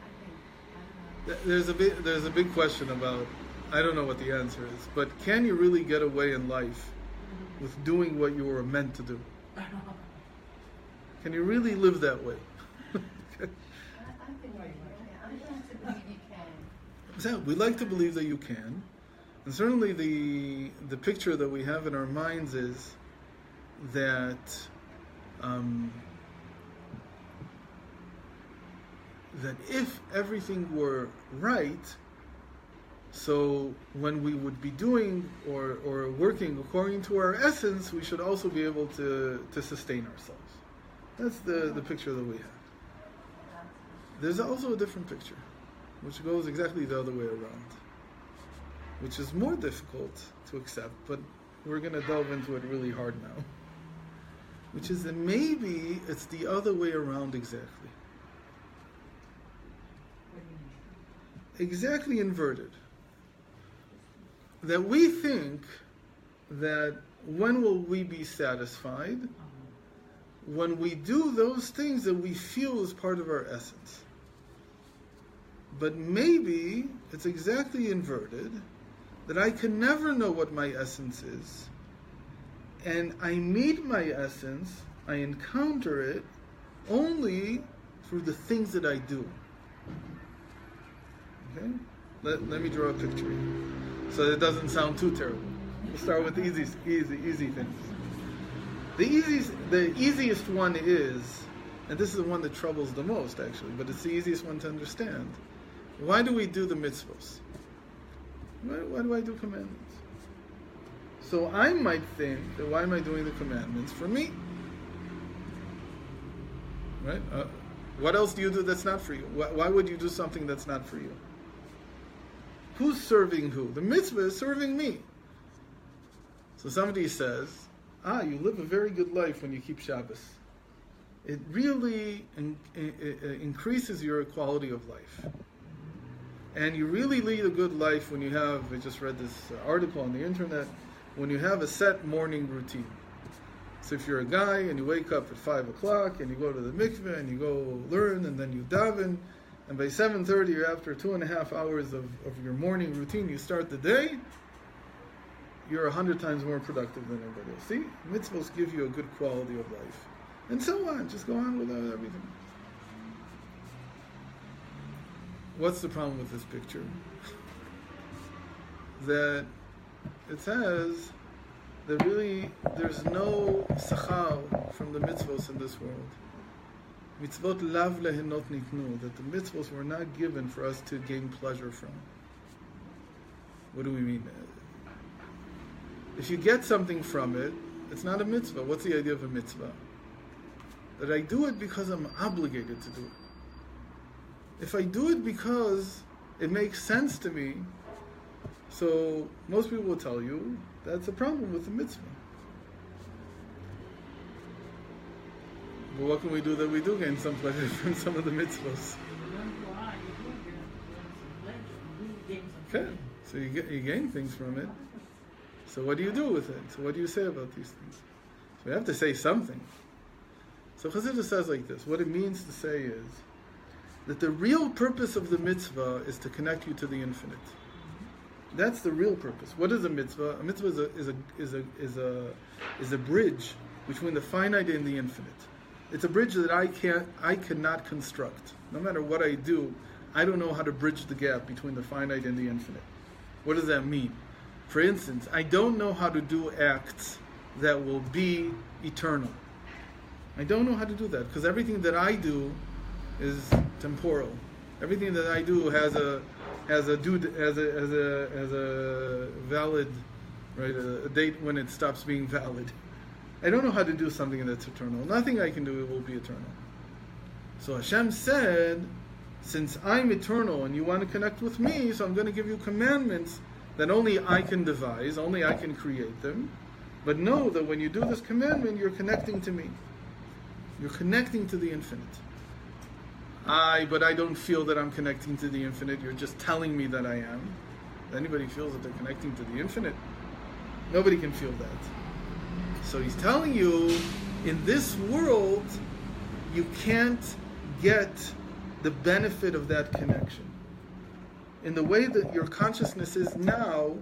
I think. I don't know. There's a big question about, I don't know what the answer is, but can you really get away in life with doing what you were meant to do? Can you really live that way? I think I like to believe you can. So we like to believe that you can, and certainly the picture that we have in our minds is that that if everything were right, so when we would be doing or working according to our essence, we should also be able to sustain ourselves. That's the picture that we have. There's also a different picture, which goes exactly the other way around, which is more difficult to accept, but we're going to delve into it really hard now, which is that maybe it's the other way around exactly. Exactly inverted. That we think that when will we be satisfied? When we do those things that we feel is part of our essence. But maybe it's exactly inverted, that I can never know what my essence is, and I meet my essence, I encounter it, only through the things that I do. Okay? Let me draw a picture here, so it doesn't sound too terrible. We'll start with the easy things. The easiest one is, and this is the one that troubles the most actually, but it's the easiest one to understand. Why do we do the mitzvahs? Why do I do commandments? So I might think that why am I doing the commandments? For me. Right? What else do you do that's not for you? Why would you do something that's not for you? Who's serving who? The mitzvah is serving me. So somebody says, you live a very good life when you keep Shabbos. It really increases your quality of life. And you really lead a good life when you have, I just read this article on the internet, when you have a set morning routine. So if you're a guy and you wake up at 5 o'clock and you go to the mikveh and you go learn and then you daven, and by 7:30 or after 2.5 hours of your morning routine, you start the day, you're 100 times more productive than everybody else. See? Mitzvahs give you a good quality of life. And so on. Just go on with everything. What's the problem with this picture? That it says that really there's no sachar from the mitzvahs in this world. Mitzvot lav lehenot nitnu, that the mitzvahs were not given for us to gain pleasure from. What do we mean? If you get something from it, it's not a mitzvah. What's the idea of a mitzvah? That I do it because I'm obligated to do it. If I do it because it makes sense to me, so most people will tell you that's a problem with the mitzvah. But what can we do that we do gain some pleasure from some of the mitzvahs? Okay, so you gain things from it. So what do you do with it? So what do you say about these things? So we have to say something. So Chassidus says like this. What it means to say is that the real purpose of the mitzvah is to connect you to the infinite. That's the real purpose. What is a mitzvah? A mitzvah is a bridge between the finite and the infinite. It's a bridge that I cannot construct. No matter what I do, I don't know how to bridge the gap between the finite and the infinite. What does that mean? For instance, I don't know how to do acts that will be eternal. I don't know how to do that because everything that I do is temporal. Everything that I do has a valid, right, a date when it stops being valid. I don't know how to do something that's eternal. Nothing I can do will be eternal. So Hashem said, since I'm eternal and you want to connect with me, so I'm going to give you commandments that only I can devise, only I can create them. But know that when you do this commandment, you're connecting to me. You're connecting to the infinite. But I don't feel that I'm connecting to the infinite. You're just telling me that I am. Anybody feels that they're connecting to the infinite? Nobody can feel that. So he's telling you, in this world, you can't get the benefit of that connection. In the way that your consciousness is now,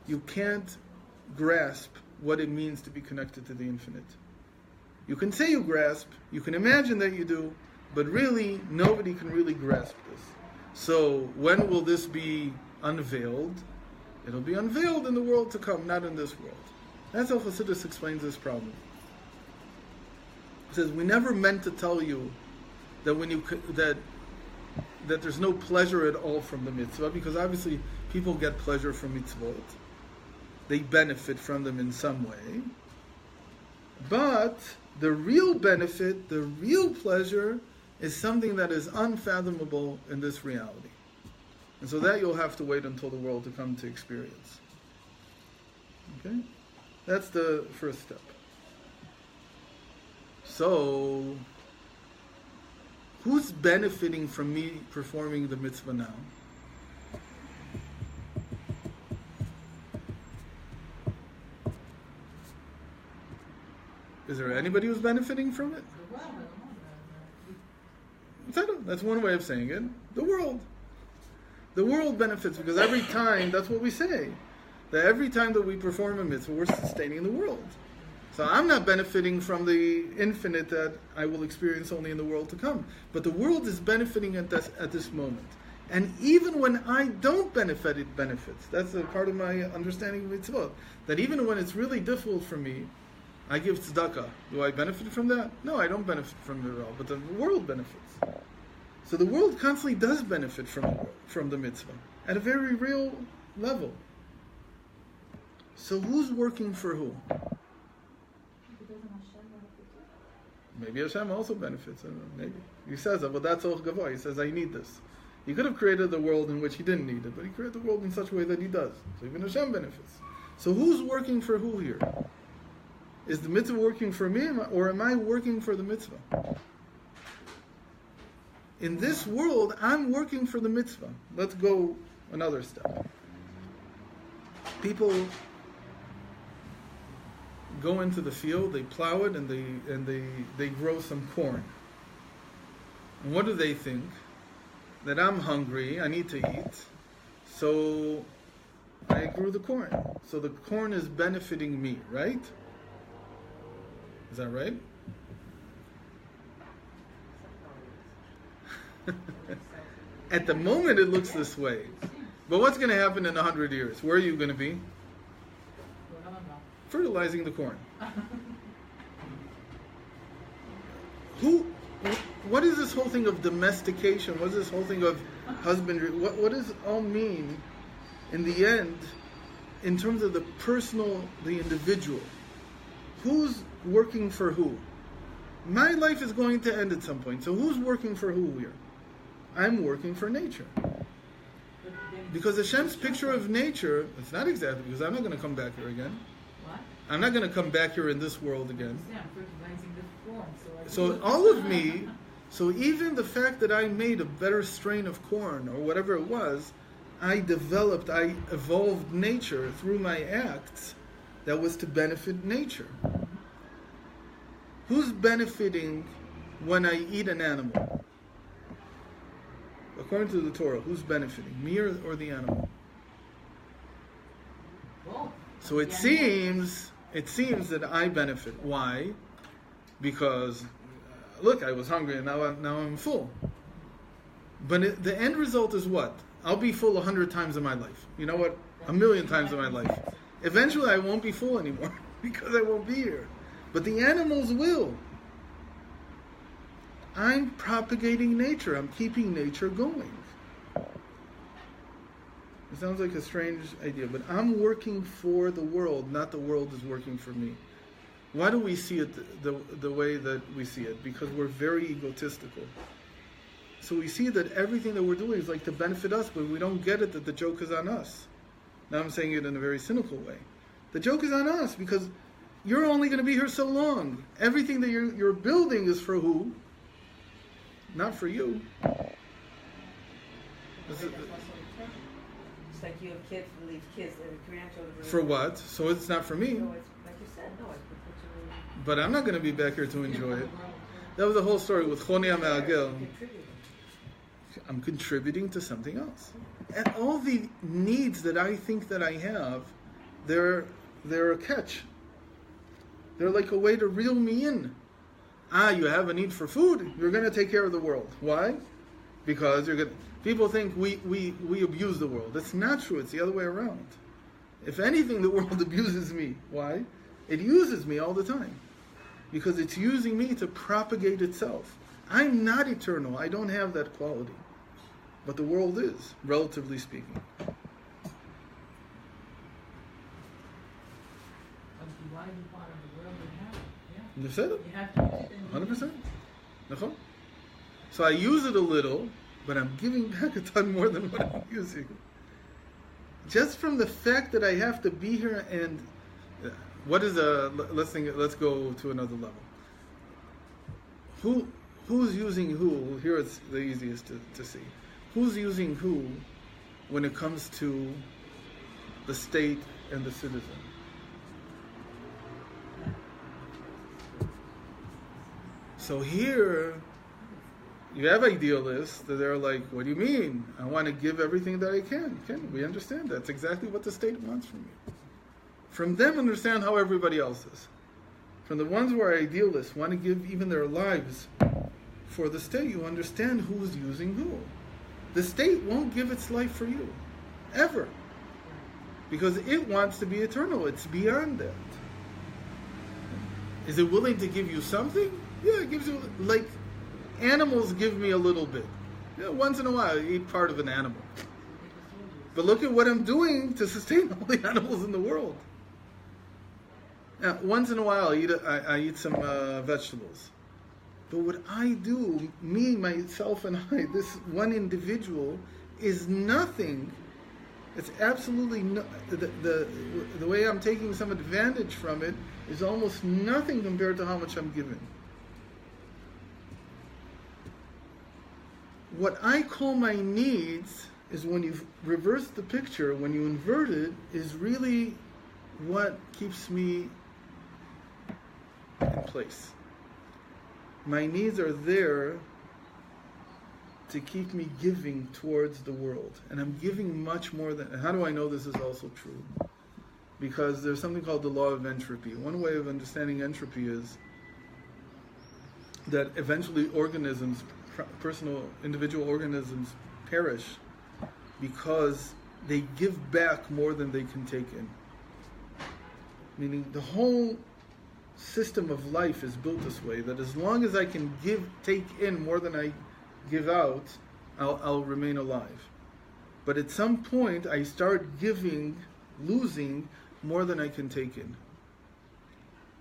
you can't grasp what it means to be connected to the infinite. You can say you grasp, you can imagine that you do, but really, nobody can really grasp this. So, when will this be unveiled? It'll be unveiled in the world to come, not in this world. That's how Chassidus explains this problem. He says, we never meant to tell you that that there's no pleasure at all from the mitzvah, because obviously people get pleasure from mitzvot. They benefit from them in some way. But the real benefit, the real pleasure, is something that is unfathomable in this reality. And so that you'll have to wait until the world to come to experience. Okay? That's the first step. So, who's benefiting from me performing the mitzvah now? Is there anybody who's benefiting from it? That's one way of saying it. The world. The world benefits, because every time, that's what we say, that every time that we perform a mitzvah, we're sustaining the world. So I'm not benefiting from the infinite that I will experience only in the world to come. But the world is benefiting at this moment. And even when I don't benefit, it benefits. That's a part of my understanding of mitzvot. That even when it's really difficult for me, I give tzedakah. Do I benefit from that? No, I don't benefit from it at all. But the world benefits. So the world constantly does benefit from the mitzvah at a very real level. So who's working for who? Maybe Hashem also benefits. I don't know, maybe. He says, but that's all gavoy. He says, I need this. He could have created a world in which he didn't need it, but he created the world in such a way that he does. So even Hashem benefits. So who's working for who here? Is the mitzvah working for me, or am I working for the mitzvah? In this world, I'm working for the mitzvah. Let's go another step. People go into the field, they plow it, and they grow some corn. And what do they think? That I'm hungry, I need to eat, so I grew the corn. So the corn is benefiting me, right? Is that right? At the moment it looks this way. But what's going to happen in 100 years? Where are you going to be? Fertilizing the corn. What is this whole thing of domestication? What is this whole thing of husbandry? What does it all mean in the end in terms of the personal, the individual? Who's working for who? My life is going to end at some point. So who's working for who here? I'm working for nature. Because Hashem's picture of nature, it's not exactly, because I'm not going to come back here again. What? I'm not going to come back here in this world again. Yeah, I'm fertilizing the corn. So all of me, so even the fact that I made a better strain of corn or whatever it was, I evolved nature through my acts that was to benefit nature. Who's benefiting when I eat an animal? According to the Torah, who's benefiting? Me or the animal? Both. So it seems that I benefit. Why? Because, look, I was hungry and now I'm full. But the end result is what? I'll be full 100 times in my life. You know what? 1,000,000 times in my life. Eventually I won't be full anymore because I won't be here. But the animals will. I'm propagating nature. I'm keeping nature going. It sounds like a strange idea, but I'm working for the world, not the world is working for me. Why do we see it the way that we see it? Because we're very egotistical. So we see that everything that we're doing is like to benefit us, but we don't get it that the joke is on us. Now I'm saying it in a very cynical way. The joke is on us because you're only going to be here so long. Everything that you're building is for who? Not for you. It's like you have kids, leave kids, grandchildren. For what? So it's not for me. No, it's like you said, no, it's perpetually. But I'm not going to be back here to enjoy it. That was the whole story with Choni HaMe'agel. I'm contributing to something else. And all the needs that I think that I have, they're a catch. They're like a way to reel me in. You have a need for food, you're going to take care of the world. Why? Because people think we abuse the world. That's not true. It's the other way around. If anything, the world abuses me. Why? It uses me all the time. Because it's using me to propagate itself. I'm not eternal. I don't have that quality. But the world is, relatively speaking. You said it? 100%. So I use it a little, but I'm giving back a ton more than what I'm using. Just from the fact that I have to be here and let's go to another level. Who's using who? Here it's the easiest to see. Who's using who when it comes to the state and the citizen? So here, you have idealists that are like, what do you mean? I want to give everything that I can. We understand that's exactly what the state wants from you. From them, understand how everybody else is. From the ones who are idealists, want to give even their lives for the state, you understand who's using who. The state won't give its life for you, ever. Because it wants to be eternal. It's beyond that. Is it willing to give you something? Yeah, it gives you, like, animals give me a little bit. Yeah, once in a while, I eat part of an animal. But look at what I'm doing to sustain all the animals in the world. Now, once in a while, I eat some vegetables. But what I do, me, myself, and I, this one individual, is nothing. It's absolutely no. The way I'm taking some advantage from it is almost nothing compared to how much I'm giving. What I call my needs is, when you reverse the picture, when you invert it, is really what keeps me in place. My needs are there to keep me giving towards the world. And I'm giving much more than... And how do I know this is also true? Because there's something called the law of entropy. One way of understanding entropy is that eventually organisms, individual organisms, perish because they give back more than they can take in. Meaning the whole system of life is built this way, that as long as I can take in more than I give out, I'll remain alive. But at some point, I start losing more than I can take in.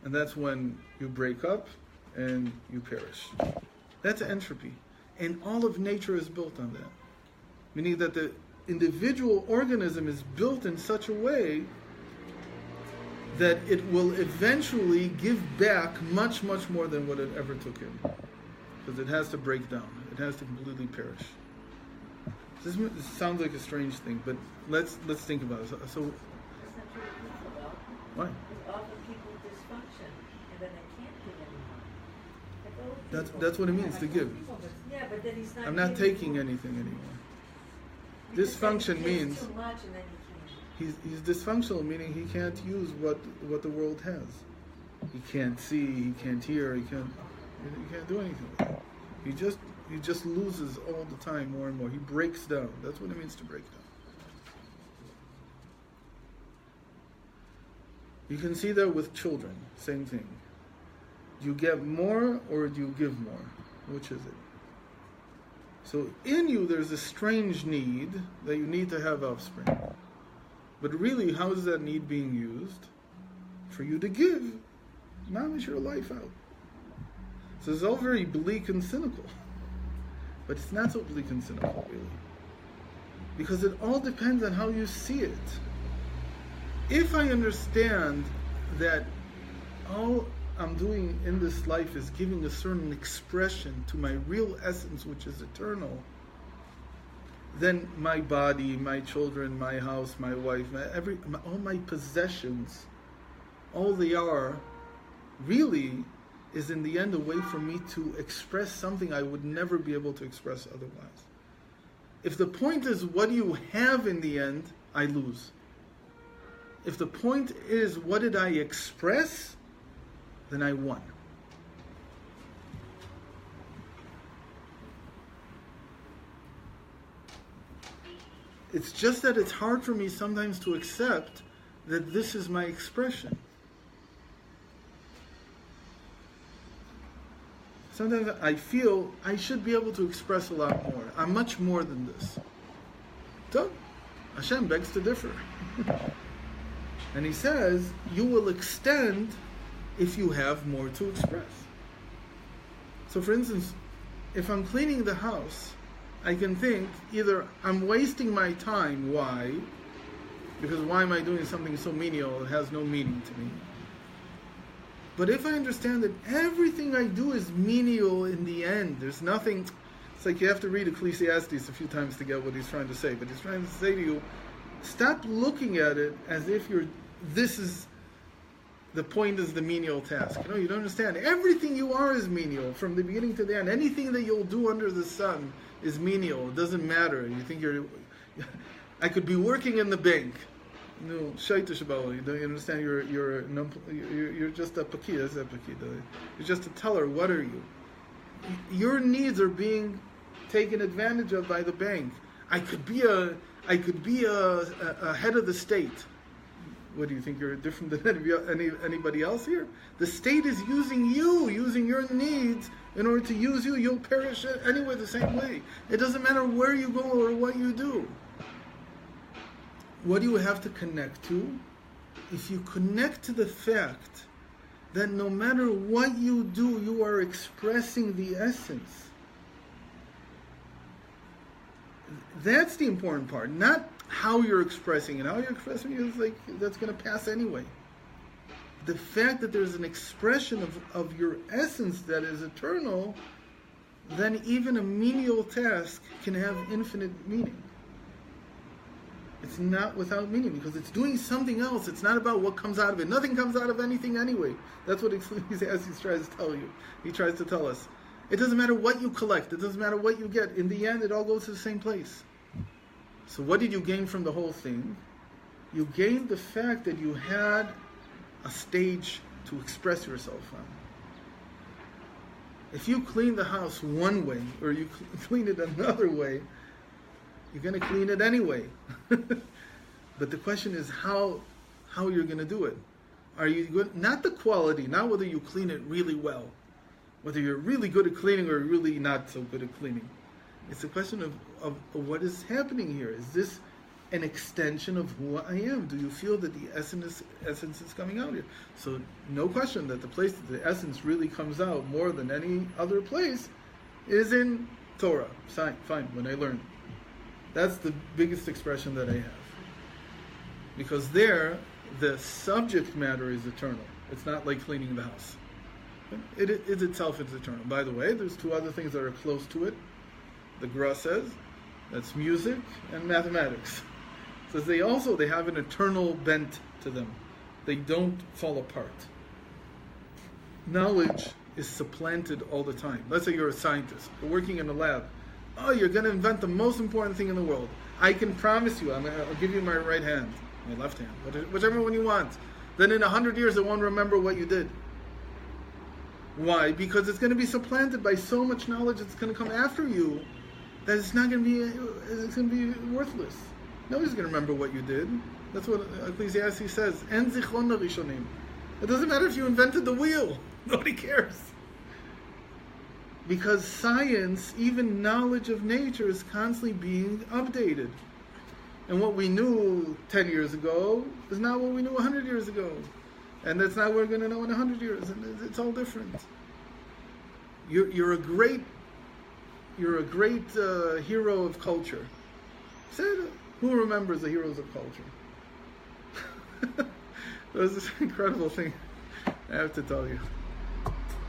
And that's when you break up and you perish. That's entropy. And all of nature is built on that. Meaning that the individual organism is built in such a way that it will eventually give back much, much more than what it ever took in. Because it has to break down. It has to completely perish. This sounds like a strange thing, but let's think about it. So That's not true to people, though. why? Because often people dysfunction, and then they can't give anymore. Like, That's what it means to give. Yeah, but then he's not. I'm not giving taking anything anymore. because then Dysfunction he means takes too much, and then he can't. he's dysfunctional, meaning he can't use what the world has. He can't see, he can't hear, he can't do anything with it. He just loses all the time, more and more. He breaks down. That's what it means to break down. You can see that with children. Same thing. Do you get more or do you give more? Which is it? So in you, there's a strange need that you need to have offspring. But really, how is that need being used? For you to give. Mamish your life out. So it's all very bleak and cynical. But it's not so bleak and cynical, really. Because it all depends on how you see it. If I understand that all I'm doing in this life is giving a certain expression to my real essence, which is eternal, then my body, my children, my house, my wife, all my possessions, all they are really is in the end a way for me to express something I would never be able to express otherwise. If the point is what do you have in the end, I lose. If the point is what did I express, then I won. It's just that it's hard for me sometimes to accept that this is my expression. Sometimes I feel I should be able to express a lot more. I'm much more than this. So, Hashem begs to differ. And he says, you will extend if you have more to express. So for instance, if I'm cleaning the house, I can think either I'm wasting my time, why? Because why am I doing something so menial? It has no meaning to me. But if I understand that everything I do is menial in the end, there's nothing, it's like you have to read Ecclesiastes a few times to get what he's trying to say. But he's trying to say to you, stop looking at it as if the point is the menial task. You don't understand. Everything you are is menial from the beginning to the end. Anything that you'll do under the sun is menial. It doesn't matter. You think I could be working in the bank. No, shaita shabala. You don't understand. You're just a pakid. That's a pakid. You're just a teller. What are you? Your needs are being taken advantage of by the bank. I could be a head of the state. What do you think? You're different than anybody else here? The state is using you, using your needs in order to use you. You'll perish anyway the same way. It doesn't matter where you go or what you do. What do you have to connect to? If you connect to the fact that no matter what you do, you are expressing the essence. That's the important part, not how you're expressing it. How you're expressing it is like, that's going to pass anyway. The fact that there's an expression of your essence that is eternal, then even a menial task can have infinite meaning. It's not without meaning because it's doing something else. It's not about what comes out of it. Nothing comes out of anything anyway. That's what Ecclesiastes tries to tell you. He tries to tell us. It doesn't matter what you collect. It doesn't matter what you get. In the end, it all goes to the same place. So what did you gain from the whole thing? You gained the fact that you had a stage to express yourself on. If you clean the house one way or you clean it another way, you're going to clean it anyway. But the question is how you're going to do it. Are you good? Not the quality, not whether you clean it really well, whether you're really good at cleaning or really not so good at cleaning. It's a question of what is happening here. Is this an extension of who I am? Do you feel that the essence is coming out here? So no question that the place that the essence really comes out more than any other place is in Torah. Fine, when I learn. That's the biggest expression that I have. Because there, the subject matter is eternal. It's not like cleaning the house. It itself is eternal. By the way, there's two other things that are close to it. The Gra says, that's music and mathematics. It says they have an eternal bent to them. They don't fall apart. Knowledge is supplanted all the time. Let's say you're a scientist. You're working in a lab. Oh, you're going to invent the most important thing in the world. I can promise you, I'll give you my right hand, my left hand, whichever one you want. Then in 100 years, I won't remember what you did. Why? Because it's going to be supplanted by so much knowledge that's going to come after you that it's going to be worthless. Nobody's going to remember what you did. That's what Ecclesiastes says. En zichron rishonim. It doesn't matter if you invented the wheel. Nobody cares. Because science, even knowledge of nature, is constantly being updated. And what we knew 10 years ago is not what we knew 100 years ago. And that's not what we're going to know in 100 years. And it's all different. You're a great hero of culture. Say that. Who remembers the heroes of culture? There's this incredible thing I have to tell you.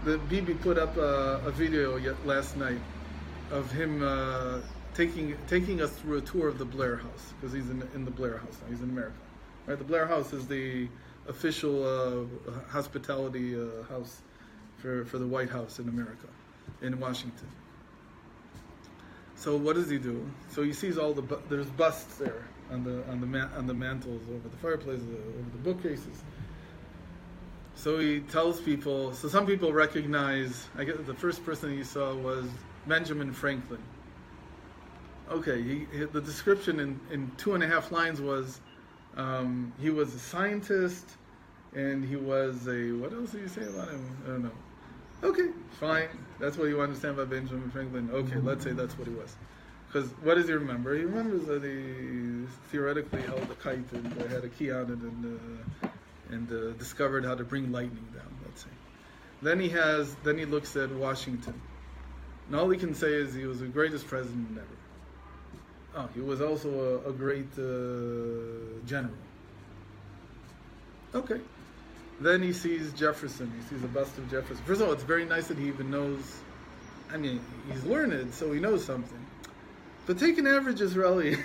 The Bibi put up a video last night of him taking us through a tour of the Blair House, because he's in the Blair House now. He's in America, right? The Blair House is the official hospitality house for the White House in America, in Washington. So what does he do? So he sees there's busts there on the mantles, over the fireplaces, over the bookcases. So he tells people. So some people recognize. I guess the first person he saw was Benjamin Franklin. Okay, the description in 2.5 lines was he was a scientist and he was a, what else did you say about him? I don't know. Okay, fine. That's what you understand about Benjamin Franklin. Okay, let's say that's what he was. Because what does he remember? He remembers that he theoretically held a kite and had a key on it and discovered how to bring lightning down, let's say. Then he looks at Washington. And all he can say is he was the greatest president ever. Oh, he was also a great general. Okay. Then he sees Jefferson. He sees a bust of Jefferson. First of all, it's very nice that he even knows. I mean, he's learned, so he knows something. But take an average Israeli.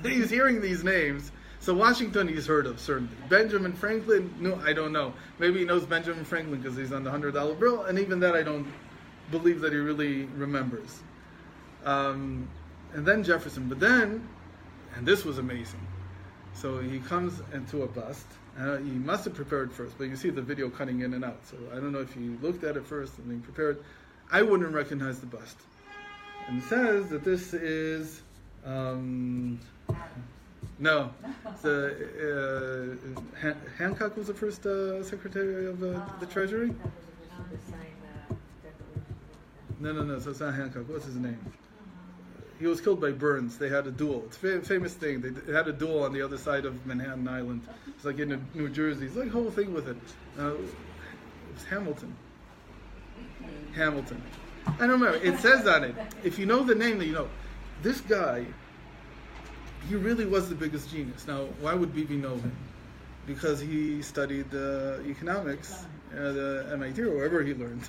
He's hearing these names. So Washington he's heard of, certainly. Benjamin Franklin, no, I don't know. Maybe he knows Benjamin Franklin because he's on the $100 bill, and even that I don't believe that he really remembers. And then Jefferson. But then, and this was amazing. So he comes into a bust. He must have prepared first, but you see the video cutting in and out. So I don't know if he looked at it first and then prepared. I wouldn't recognize the bust. And it says that this is, no, Hancock was the first Secretary of the Treasury? No, so it's not Hancock. What's his name? He was killed by Burns. They had a duel. It's a famous thing. They had a duel on the other side of Manhattan Island. It's like in New Jersey. It's like a whole thing with it. It was Hamilton. I don't remember. It says on it. If you know the name, then you know. This guy, he really was the biggest genius. Now, why would Bibi know him? Because he studied economics at MIT or wherever he learned.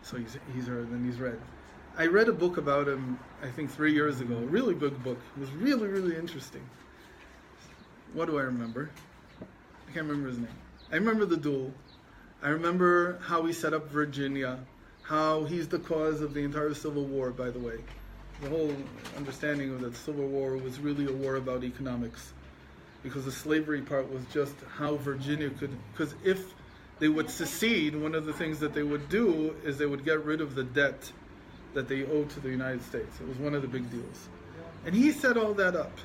So he's heard and he's read. I read a book about him, I think 3 years ago. A really big book. It was really, really interesting. What do I remember? I can't remember his name. I remember the duel. I remember how he set up Virginia. How he's the cause of the entire Civil War, by the way. The whole understanding of that Civil War was really a war about economics. Because the slavery part was just how Virginia could... Because if they would secede, one of the things that they would do is they would get rid of the debt that they owed to the United States. It was one of the big deals. And he set all that up.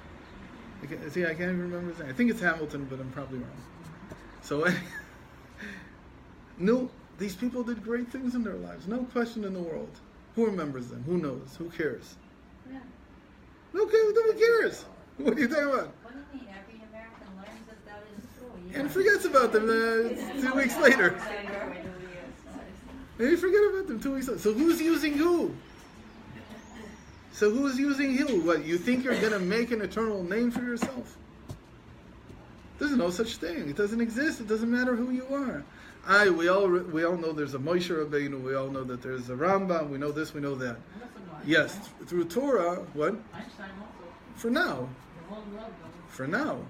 I can't even remember his name. I think it's Hamilton, but I'm probably wrong. So, no, these people did great things in their lives. No question in the world. Who remembers them? Who knows? Who cares? Yeah. Okay, who cares? What are you talking about? What do you mean? Every American learns that in school. And forgets about them 2 weeks later. Maybe forget about them 2 weeks later. So who's using who? So who's using who? What, you think you're going to make an eternal name for yourself? There's no such thing. It doesn't exist. It doesn't matter who you are. We all know there's a Moshe Rabbeinu. We all know that there's a Rambam. We know this, we know that. Yes, through Torah, what? For now. For now.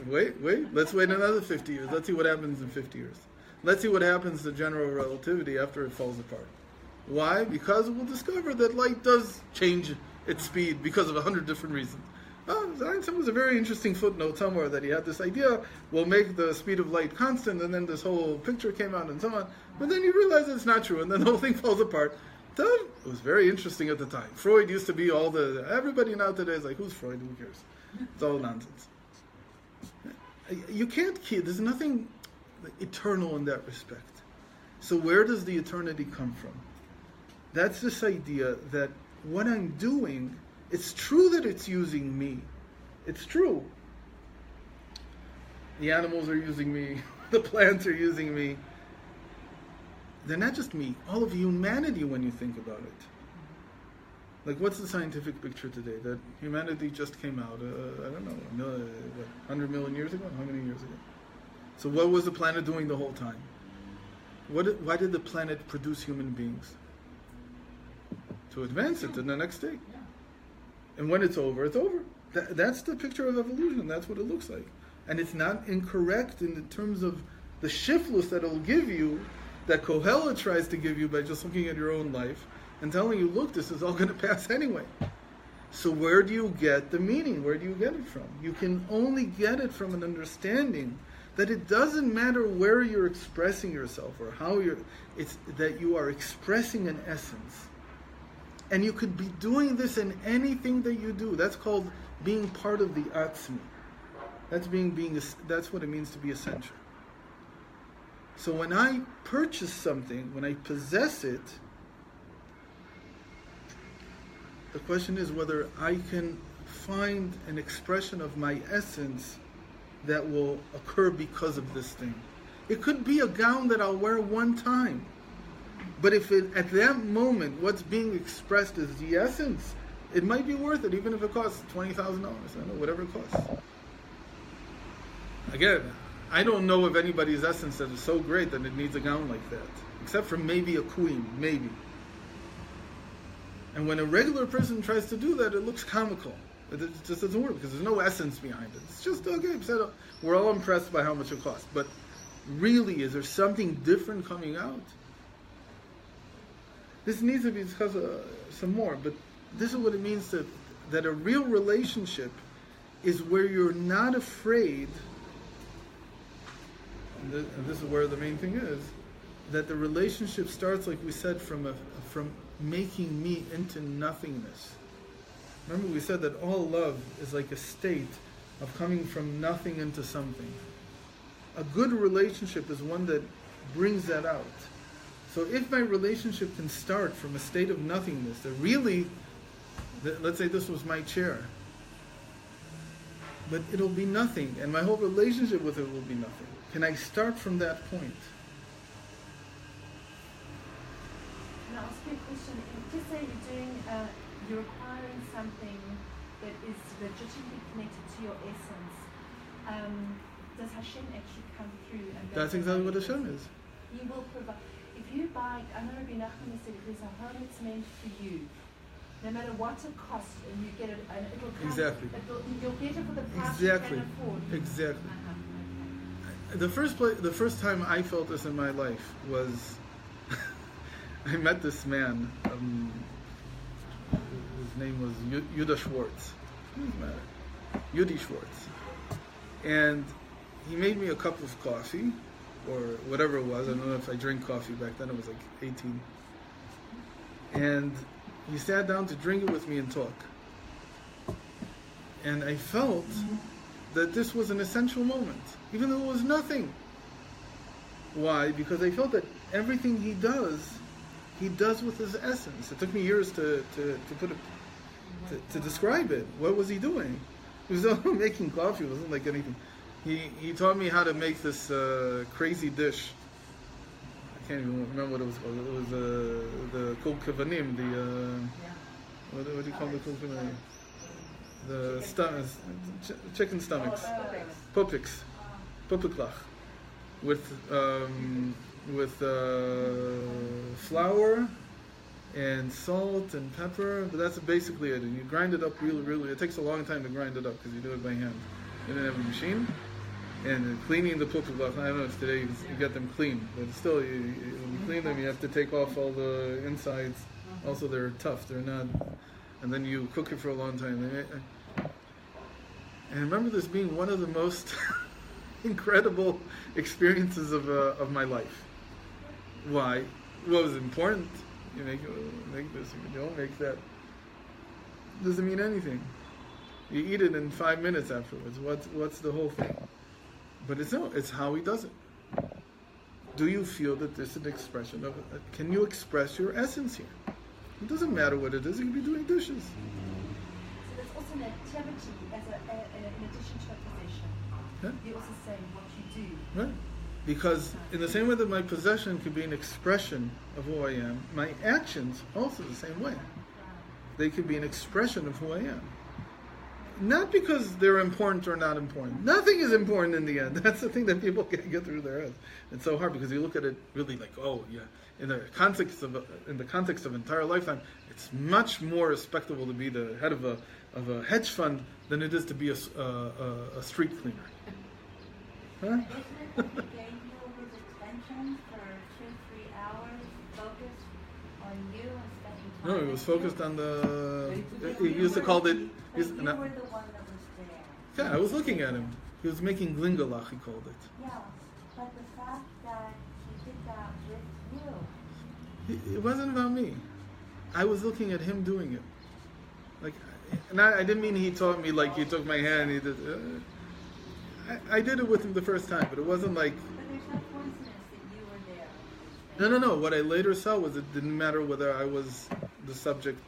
Wait. Let's wait another 50 years. Let's see what happens in 50 years. Let's see what happens to general relativity after it falls apart. Why? Because we'll discover that light does change its speed because of 100 different reasons. Einstein was a very interesting footnote somewhere that he had this idea, we'll make the speed of light constant, and then this whole picture came out and so on. But then you realize it's not true, and then the whole thing falls apart. So it was very interesting at the time. Freud used to be everybody now today is like, who's Freud? Who cares? It's all nonsense. You can't keep, there's nothing eternal in that respect. So where does the eternity come from? That's this idea that what I'm doing, it's true that it's using me. It's true. The animals are using me. The plants are using me. They're not just me. All of humanity when you think about it. Like, what's the scientific picture today? That humanity just came out, I don't know, 100 million years ago? How many years ago? So what was the planet doing the whole time? Why did the planet produce human beings? To advance it to the next stage. And when it's over, it's over. That's the picture of evolution. That's what it looks like. And it's not incorrect in terms of the shiftless that it'll give you, that Kohelet tries to give you by just looking at your own life and telling you, look, this is all going to pass anyway. So where do you get the meaning? Where do you get it from? You can only get it from an understanding that it doesn't matter where you're expressing yourself or how it's that you are expressing an essence. And you could be doing this in anything that you do. That's called being part of the Atzmi. That's what it means to be essential. So when I purchase something, when I possess it, the question is whether I can find an expression of my essence that will occur because of this thing. It could be a gown that I'll wear one time. But if at that moment what's being expressed is the essence, it might be worth it, even if it costs $20,000. I don't know, whatever it costs. Again, I don't know of anybody's essence that is so great that it needs a gown like that. Except for maybe a queen, maybe. And when a regular person tries to do that, it looks comical. It just doesn't work because there's no essence behind it. It's just, okay, we're all impressed by how much it costs. But really, is there something different coming out? This needs to be discussed some more, but this is what it means that a real relationship is where you're not afraid, and this is where the main thing is, that the relationship starts, like we said, from making me into nothingness. Remember we said that all love is like a state of coming from nothing into something. A good relationship is one that brings that out. So if my relationship can start from a state of nothingness, that really, let's say this was my chair, but it'll be nothing, and my whole relationship with it will be nothing. Can I start from that point? Can I ask you a question? Just say you're acquiring something that is legitimately connected to your essence. Does Hashem actually come through? That's exactly what Hashem is. He will provide. If you buy, I know Rabbi Nachman said, if there's a home that's meant for you, no matter what it costs, and you get it, and it will come. Exactly. You'll get it for the price Exactly. you can afford. Exactly. Okay. The first time I felt this in my life was I met this man. His name was Yuda Schwartz. Doesn't matter. Yudi Schwartz. And he made me a cup of coffee, or whatever it was. I don't know if I drank coffee back then. It was like 18. And he sat down to drink it with me and talk. And I felt that this was an essential moment, even though it was nothing. Why? Because I felt that everything he does with his essence. It took me years to put it, to describe it. What was he doing? He was making coffee. It wasn't like anything. He taught me how to make this crazy dish. I can't even remember what it was called. It was the kol kavanim, what do you call the kol kavanim? The chicken stomachs, pupiks, pupiklach, with flour and salt and pepper. But that's basically it. And you grind it up really. It takes a long time to grind it up because you do it by hand. You didn't have a machine. And cleaning the pupiklach, I don't know if today you get them clean, but still, when you clean them, you have to take off all the insides. Also, they're tough. They're not. And then you cook it for a long time. And I remember this being one of the most incredible experiences of my life. Why? What was important? You make this, you don't make that. Doesn't mean anything. You eat it in 5 minutes afterwards. What's the whole thing? But it's how he does it. Do you feel that this is an expression of it? Can you express your essence here? It doesn't matter what it is. You can be doing dishes. So there's also an activity in addition to a possession. Yeah. You're also saying what you do. Right. Because in the same way that my possession could be an expression of who I am, my actions also the same way. They could be an expression of who I am. not because they're important or not important. Nothing is important in the end. That's the thing that people can't get through their heads. It's so hard because you look at it really like, oh yeah, in the context of entire lifetime, it's much more respectable to be the head of a hedge fund than it is to be a street cleaner. Huh? Isn't it that he gave you his attention for 2-3 hours, focused on you and spending time No, he was with focused you? on the. He used to call it. But you were the one that was there. Yeah, I was looking at him. He was making glingalach, he called it. Yeah, but the fact that he did that with you. It wasn't about me. I was looking at him doing it. Like, and I didn't mean he taught me like he took my hand. He did. I did it with him the first time, but it wasn't like. But there's no coincidence that you were there. No. What I later saw was it didn't matter whether I was the subject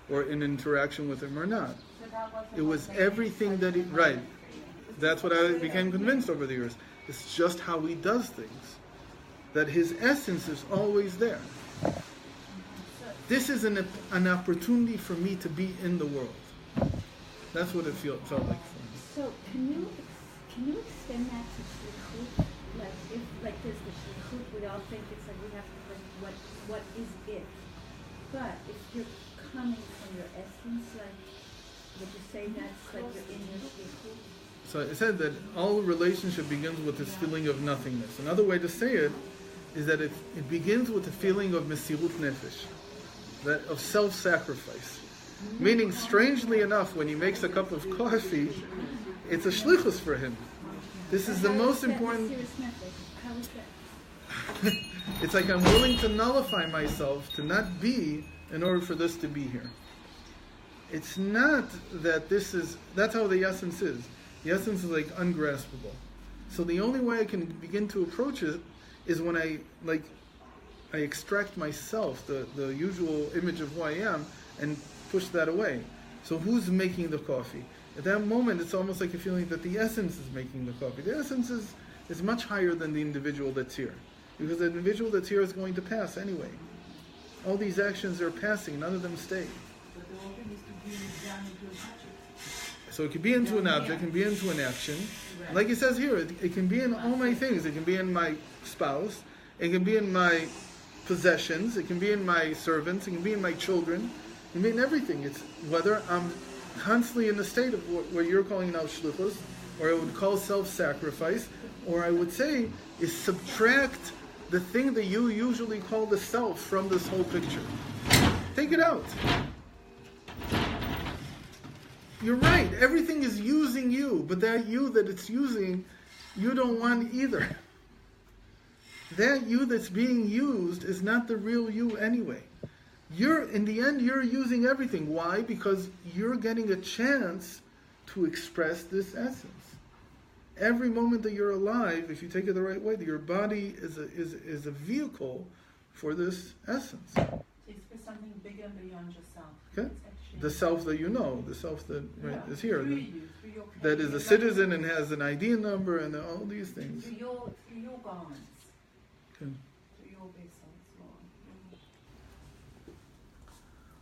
or in interaction with him or not. So that wasn't It was what made everything such that he. a Right. moment for you. That's what I became convinced over the years. It's just how he does things. That his essence is always there. This is an opportunity for me to be in the world. That's what it felt like for me. So can you extend that to shlichut? Like if there's the shlichut, we all think it's like we have to like what is it? But if you're coming from your essence, like would you say that's like you're in your shlichut? So it said that all relationship begins with this feeling of nothingness. Another way to say it is that it begins with the feeling of mesirut nefesh, that of self-sacrifice. Meaning, strangely enough, when he makes a cup of coffee, it's a shlichus for him. This is the most important. How is that? It's like I'm willing to nullify myself to not be in order for this to be here. It's not that this is. That's how the essence is. The essence is like ungraspable. So the only way I can begin to approach it is when I extract myself, the usual image of who I am, and push that away. So who's making the coffee? At that moment, it's almost like a feeling that the essence is making the coffee. The essence is much higher than the individual that's here. Because the individual that's here is going to pass anyway. All these actions are passing, none of them stay. But the whole thing is to be down into a object. So it could be into an object, it can be into an action. Like he says here, it can be in all my things. It can be in my spouse, it can be in my possessions, it can be in my servants, it can be in my children, it can be in everything. It's whether I'm constantly in the state of what you're calling now shlichus, or I would call self-sacrifice, or I would say is subtract the thing that you usually call the self from this whole picture. Take it out. You're right, everything is using you, but that you that it's using, you don't want either. That you that's being used is not the real you anyway. In the end, you're using everything. Why? Because you're getting a chance to express this essence. Every moment that you're alive, if you take it the right way, your body is a vehicle for this essence. It's for something bigger beyond yourself. Okay? It's actually The self that you know, the self that is here, through you, through your that is a citizen and has an ID number and all these things. through your garments, Okay. through your vessels,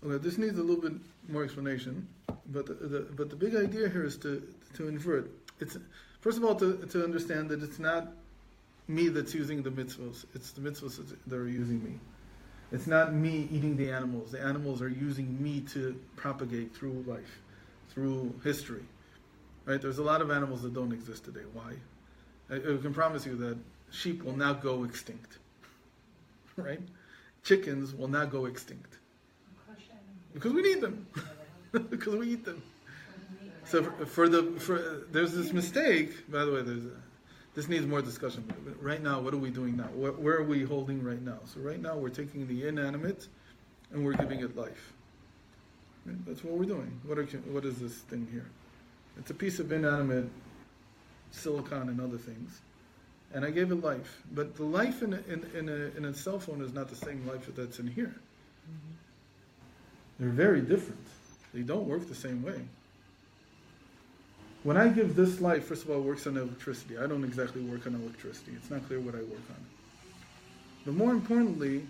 Okay, this needs a little bit more explanation, but the big idea here is to invert. It's first of all to understand that it's not me that's using the mitzvos; it's the mitzvos that are using me. It's not me eating the animals. The animals are using me to propagate through life, through history. Right? There's a lot of animals that don't exist today. Why? I can promise you that sheep will not go extinct. Right? Chickens will not go extinct. Because we need them. Because we eat them. So there's this mistake. By the way, this needs more discussion. But right now, what are we doing now? Where are we holding right now? So right now, we're taking the inanimate and we're giving it life. Right? That's what we're doing. What is this thing here? It's a piece of inanimate silicon and other things, and I gave it life. But the life in a cell phone is not the same life that's in here. They're very different. They don't work the same way. When I give this life, first of all, it works on electricity. I don't exactly work on electricity. It's not clear what I work on. But more importantly,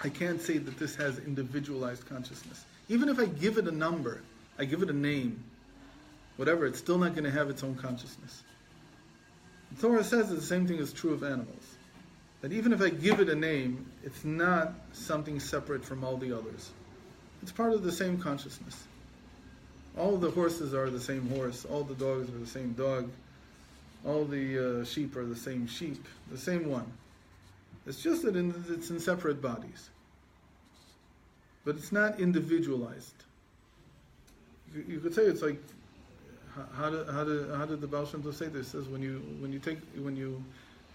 I can't say that this has individualized consciousness. Even if I give it a number, I give it a name, whatever, it's still not going to have its own consciousness. The Torah says that the same thing is true of animals. That even if I give it a name, it's not something separate from all the others. It's part of the same consciousness. All the horses are the same horse. All the dogs are the same dog. All the sheep are the same sheep. The same one. It's just that it's in separate bodies. But it's not individualized. You could say it's like, how did the Baal Shem Tov say this? It says when you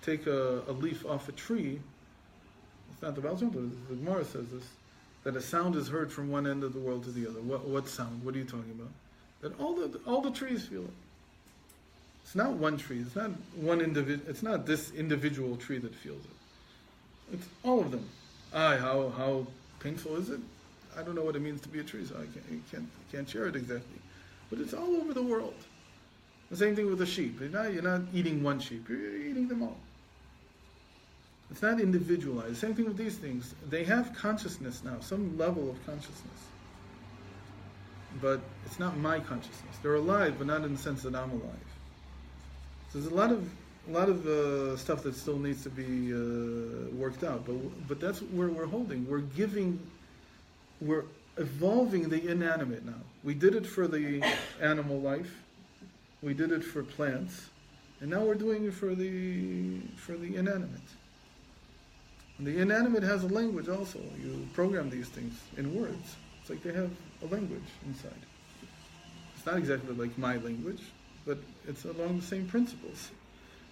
take a leaf off a tree, it's not the Baal Shem Tov, the Gemara says this, that a sound is heard from one end of the world to the other. What sound? What are you talking about? That all the trees feel it. It's not one tree. It's not one individual. It's not this individual tree that feels it. It's all of them. How painful is it? I don't know what it means to be a tree, so I can't share it exactly. But it's all over the world. The same thing with a sheep. You're not eating one sheep. You're eating them all. It's not individualized. Same thing with these things. They have consciousness now, some level of consciousness. But it's not my consciousness. They're alive, but not in the sense that I'm alive. So there's a lot of stuff that still needs to be worked out. But that's where we're holding. We're evolving the inanimate now. We did it for the animal life. We did it for plants. And now we're doing it for the inanimate. And the inanimate has a language also. You program these things in words. It's like they have a language inside. It's not exactly like my language, but it's along the same principles.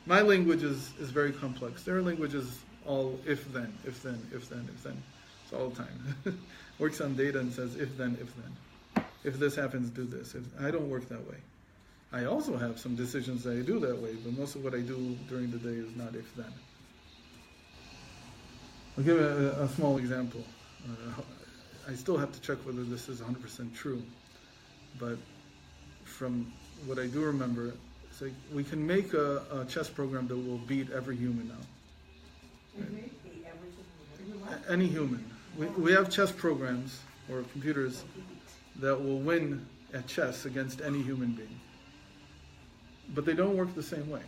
My language is very complex. Their language is all if then, if then, if then, if then. It's all the time. Works on data and says if then, if then. If this happens, do this. I don't work that way. I also have some decisions that I do that way, but most of what I do during the day is not if then. I'll give a small example. I still have to check whether this is 100% true, but from what I do remember, it's like we can make a chess program that will beat every human now. Any human. We have chess programs or computers that will win at chess against any human being. But they don't work the same way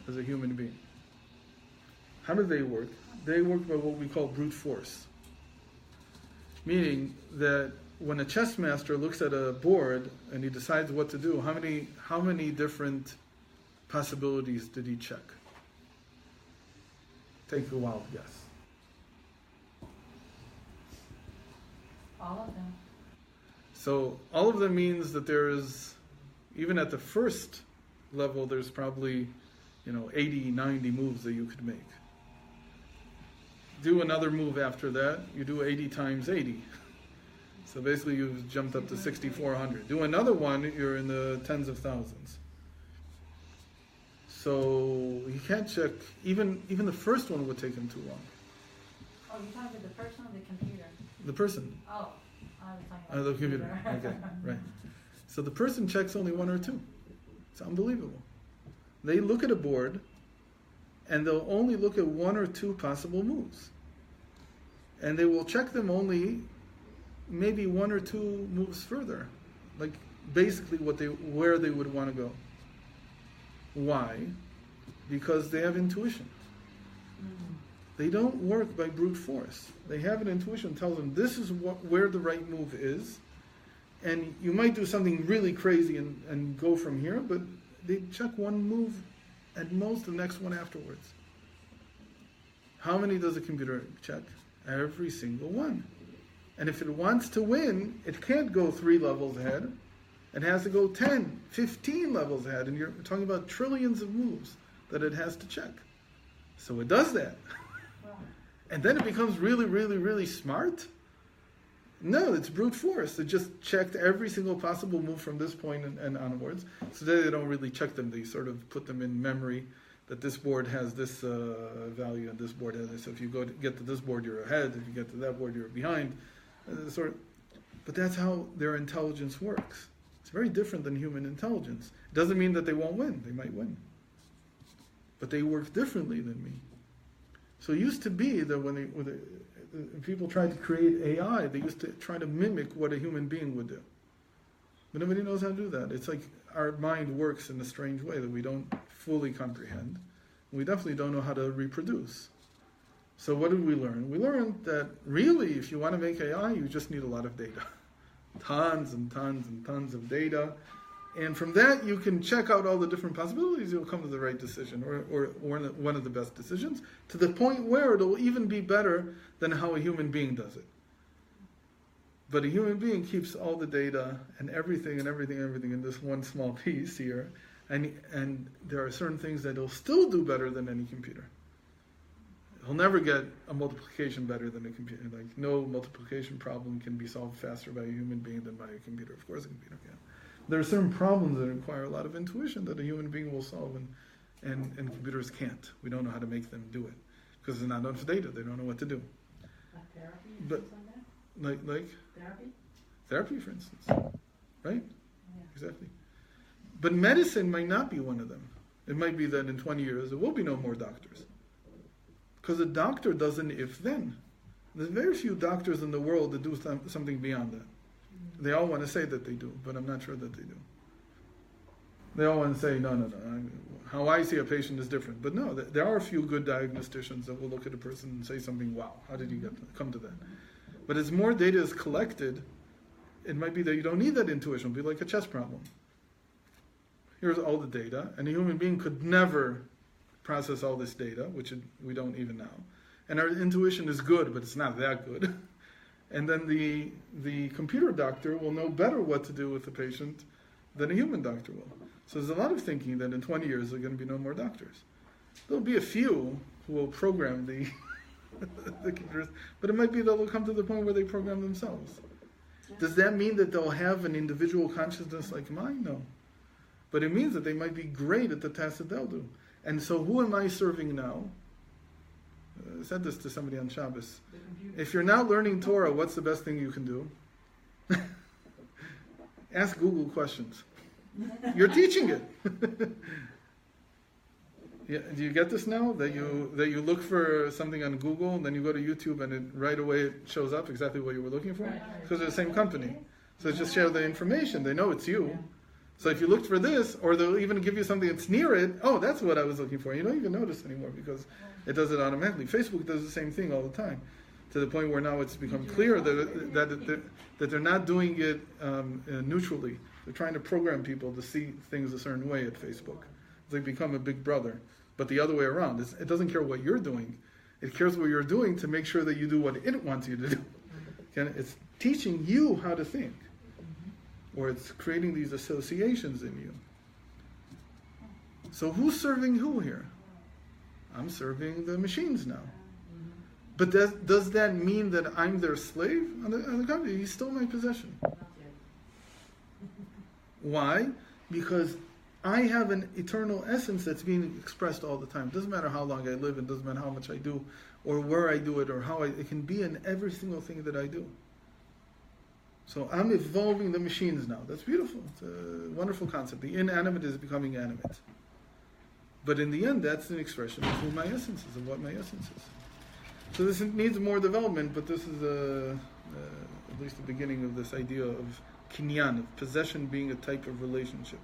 as a human being. How do they work? They work by what we call brute force. Meaning that when a chess master looks at a board and he decides what to do, how many different possibilities did he check? Take a wild guess. All of them. So all of them means that there is, even at the first level, there's probably 80, 90 moves that you could make. Do another move after that, you do 80 times 80. So basically you've jumped up to 6,400. Do another one, you're in the tens of thousands. So you can't check, even the first one would take him too long. Oh, you're talking about the person or the computer? The person. Oh, I was talking about The computer. Okay, right. So the person checks only one or two. It's unbelievable. They look at a board and they'll only look at one or two possible moves. And they will check them only maybe one or two moves further. Like basically where they would want to go. Why? Because they have intuition. They don't work by brute force. They have an intuition that tells them this is where the right move is. And you might do something really crazy and go from here, but they check one move at most, the next one afterwards. How many does a computer check? Every single one. And if it wants to win, it can't go 3 levels ahead. It has to go 10, 15 levels ahead. And you're talking about trillions of moves that it has to check. So it does that. And then it becomes really, really, really smart? No, it's brute force. It just checked every single possible move from this point and onwards. So they don't really check them. They sort of put them in memory that this board has this value and this board has this. So if you get to this board, you're ahead. If you get to that board, you're behind. But that's how their intelligence works. It's very different than human intelligence. It doesn't mean that they won't win. They might win. But they work differently than me. So it used to be that when people tried to create AI, they used to try to mimic what a human being would do. But nobody knows how to do that. It's like our mind works in a strange way that we don't fully comprehend. We definitely don't know how to reproduce. So what did we learn? We learned that really, if you want to make AI, you just need a lot of data. Tons and tons and tons of data. And from that, you can check out all the different possibilities. You'll come to the right decision, or one of the best decisions, to the point where it'll even be better than how a human being does it. But a human being keeps all the data and everything in this one small piece here. And there are certain things that he'll still do better than any computer. He'll never get a multiplication better than a computer. Like, no multiplication problem can be solved faster by a human being than by a computer. Of course a computer can. There are certain problems that require a lot of intuition that a human being will solve, and computers can't. We don't know how to make them do it because there's not enough data. They don't know what to do. Like therapy? But like Therapy? Therapy, for instance, right? Yeah. Exactly. But medicine might not be one of them. It might be that in 20 years there will be no more doctors. Because a doctor doesn't if-then. There's very few doctors in the world that do something beyond that. They all want to say that they do, but I'm not sure that they do. They all want to say, no. How I see a patient is different. But no, there are a few good diagnosticians that will look at a person and say something, wow, how did you come to that? But as more data is collected, it might be that you don't need that intuition. It'll be like a chess problem. Here's all the data, and a human being could never process all this data, which we don't even know. And our intuition is good, but it's not that good. And then the computer doctor will know better what to do with the patient than a human doctor will. So there's a lot of thinking that in 20 years there are going to be no more doctors. There'll be a few who will program the computers, but it might be that they'll come to the point where they program themselves. Does that mean that they'll have an individual consciousness like mine? No. But it means that they might be great at the tasks that they'll do. And so who am I serving now? I said this to somebody on Shabbos. If you're not learning Torah, what's the best thing you can do? Ask Google questions. You're teaching it. Yeah, do you get this now? That you look for something on Google, and then you go to YouTube, and right away it shows up exactly what you were looking for? Because they're the same company. So it just share the information. They know it's you. So if you looked for this, or they'll even give you something that's near it, oh, that's what I was looking for. You don't even notice anymore because it does it automatically. Facebook does the same thing all the time, to the point where now it's become clear that they're not doing it neutrally. They're trying to program people to see things a certain way at Facebook. They become a big brother. But the other way around, it doesn't care what you're doing. It cares what you're doing to make sure that you do what it wants you to do. Okay? It's teaching you how to think. Or it's creating these associations in you. So who's serving who here? I'm serving the machines now. But does that mean that I'm their slave? On the contrary, he's still my possession. Why? Because I have an eternal essence that's being expressed all the time. It doesn't matter how long I live, it doesn't matter how much I do, or where I do it, or how it can be in every single thing that I do. So I'm evolving the machines now. That's beautiful. It's a wonderful concept. The inanimate is becoming animate. But in the end, that's an expression of who my essence is, of what my essence is. So this needs more development, but this is at least the beginning of this idea of kinyan, of possession being a type of relationship.